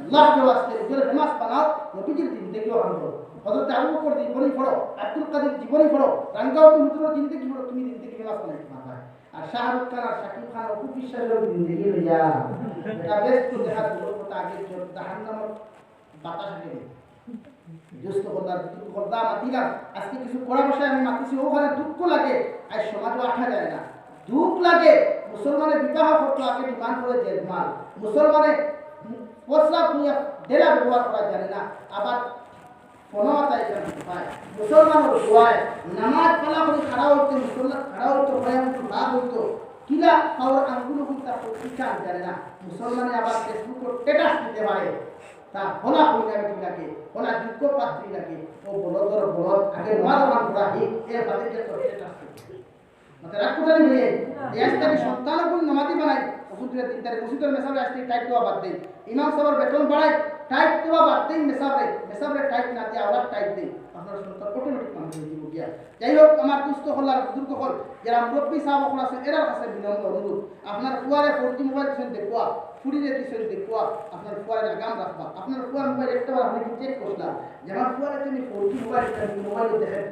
আল্লাহ কে ওয়াস্তে যে ফেমাস বানাও নবীজির জিন্দেগিও আনবো, হযরত আবু বকর জীবনী পড়ো, আব্দুল কাদের জীবনী পড়ো, রাঙ্গাওয়াটি হুজুরের জিন্দেগি পড়ো, তুমি জিন্দেগি ফেমাস বানাইতে পারবে। আর শাহরুখ খান আর শাকিব খান অপু বিশ্বাসের জিন্দেগি লইয়া এটা বেস্ট দেখার কথা আগে জাহান্নামের বাতাস আগে দুষ্ট করলাম, দুঃখ করলাম মাতিলাম, আজকে কিছু কড়া বসায় আমি মাতিছি, ওখানে দুঃখ লাগে আর সমাজও আঠা যায় না, দুঃখ লাগে। মুসলমানের বিবাহ করতে আগে ডিমান্ড করে জেলমাল, মুসলমানের পয়সা পুনিয়া ডেলা ব্যবহার করা জানে না, আবার ফোনতা এখানে পায় মুসলমানের দোয়ায় নামাজ পালা করে খাড়া হইতে মুসলমান খাড়া হইতে হয় লাভ হইতো কিলা পাওয়ার আঙ্গুলো কিন্তু প্রতিষ্ঠান জানে না, মুসলমানে আবার ফেসবুকে স্ট্যাটাস দিতে পারে, তা হলা কইনা বেটি লাগে, হলা দুঃখ পাত্রী লাগে, ও বলদর বলদ আগে নোয়াদমান করা হি এর বাদে যে স্ট্যাটাস মতে রাখ কোথায় নিয়ে এই আজকে সন্তানকে নামাজি বানাই ওকুতরে দিন তার মসজিদের মেসাবে আজকে টাইট দেওয়া বাদ দেই, ইমাম সাহেবের বেতন বাড়াই টাইট দেওয়া বাদ দেই, মেসাবে টাইট না দিয়ে আবার টাইট দেই, আপনার সন্তান অটোমেটিক মানুষ হয়ে যাব গিয়া। যাই হোক আমার দুস্থ হলার বুজুর্গ হল যারা মুরব্বী সাহাবকরা আছে এর কাছে বিনম্র অনুরোধ, আপনার ফুয়ারে 4G মোবাইল দিছেন দেখুয়া, ফুরিরে দিছেন দেখুয়া, আপনার ফুয়ারে লাগাম রাখবা, আপনার ফুয়ার মোবাইল একটাবার আপনি চেক করলা যে আমার ফুয়ারে তুমি 4G মোবাইল দেখেন,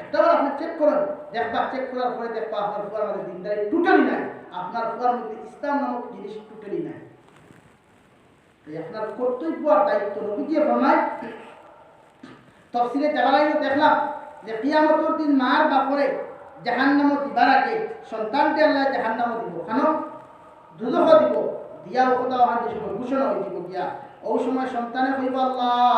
একটাবার আপনি চেক করেন, দেখবা চেক করার পরে দেখবা আপনার ফুয়ার মধ্যে দিনদারি টোটালি নাই, আপনার ফুয়ার মধ্যে ইসলাম নামক জিনিস টোটালি নাই। আপনার কর্তব্য আর দায়িত্ব নবীজি ফরমায় তাফসীরে জালালাইনে দেখলাম যে কিয়ামতের দিন মার বাপরে জাহান্নামে দিবার আগে সন্তানকে আল্লাহ জাহান্নামে দিব, কেন দুজখ দিব দিয়া কথা ওখানে সময় ঘোষণা হয়ে দিব গিয়া, ওই সময় সন্তানে কইব আল্লাহ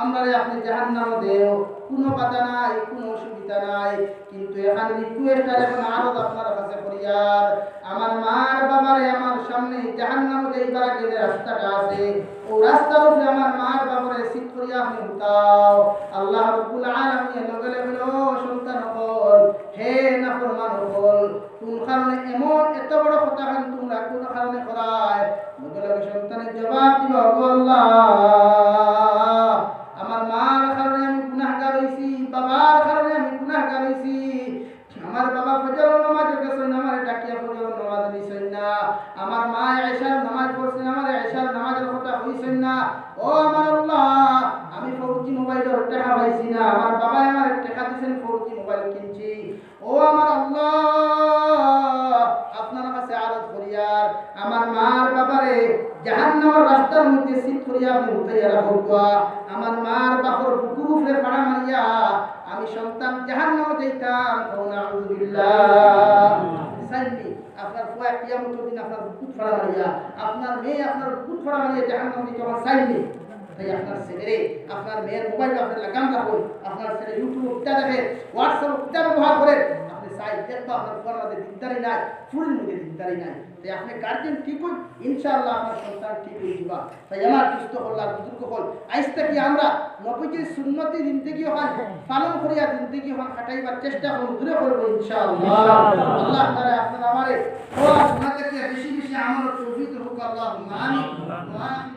আমরারে আপনি জাহান্নামে দেও, কোনো বাধা নাই কোনো অসুবিধা নাই, কিন্তু এখানে রিকোয়েস্ট আর এখন আরো আপনার কাছে করিয়ার আমার মার বাবারে আমার সামনে জাহান্নামে যাইবার আগে যে রাস্তাটা আছে ও রাস্তার উপরে আমার মার বাবারে সিট করিয়া আপনি উঠাও। আল্লাহ রাব্বুল আলামিন লগে লগে সন্তান হল হে নাফরমান হল কোন কারণে এমন এত বড় কথা খান তোমরা কোন কারণে করায়, লগে লগে সন্তানের জবাব দিবা আল্লাহ আমার মার কারণে আমি গুনাহগার হইছি, বাবার কারণে আমি গুনাহগার হইছি। আমার বাবা ফজরের নামাজ গেছেন, আমার ডাকিয়া ফজরের নামাজ নিছেন না। আমার মা ঈশার নামাজ পড়ছেন, আমার ঈশার নামাজের কথা হইছেন না। ও আমার আল্লাহ, আমি 4G মোবাইলের টাকা পাইছি না, আমার বাবা আমার টাকা দিয়েছেন 4G মোবাইল কিনছি। ও আমার আল্লাহ, আপনার কাছে আরজ করিয়ার আমার মার বাবারে জাহান্নামের রাস্তার মধ্যে সিট করিয়া আপনি উঠাইয়া রাখবা। আমার মার বাবার বুকুর উপরে পাড়া মারিয়া আমি সন্তান জাহান্নামে যাইতাম। আউযুবিল্লাহ। সাইনি আপনার ফুয়া কিয়ামতের দিন আপনার বুকুর পাড়া মারিয়া, আপনার মেয়ে আপনার বুকুর পাড়া মারিয়া জাহান্নামে দিতে আমার সাইনি। তাই আপনার ছেলে আপনার মেয়ের মোবাইল আপনার লাগাম রাখুন। আপনার ছেলে ইউটিউব উঠতে দেখে, হোয়াটসঅ্যাপ উঠতে ব্যবহার করে, আপনি চাই দেখবো আপনার ফোনের মধ্যে দিনদারি নাই, ফুলের মধ্যে দিনদারি নাই। তাই আপনি গার্জেন ঠিক হন, ইনশাআল্লাহ আপনার সন্তান ঠিক হয়ে যাবা। তাই আমার সুস্থ হল আর বুজুর্গ হল আজ থেকে আমরা নবীজির সুন্নতি জিন্দেগি হন পালন করিয়া জিন্দেগি হন কাটাইবার চেষ্টা করব, দূরে করবো ইনশাআল্লাহ। আল্লাহ তাআলা আপনার আমারে ওয়া সুন্নাতকে বেশি বেশি আমল তৌফিক হোক। আল্লাহুম্মা আমিন।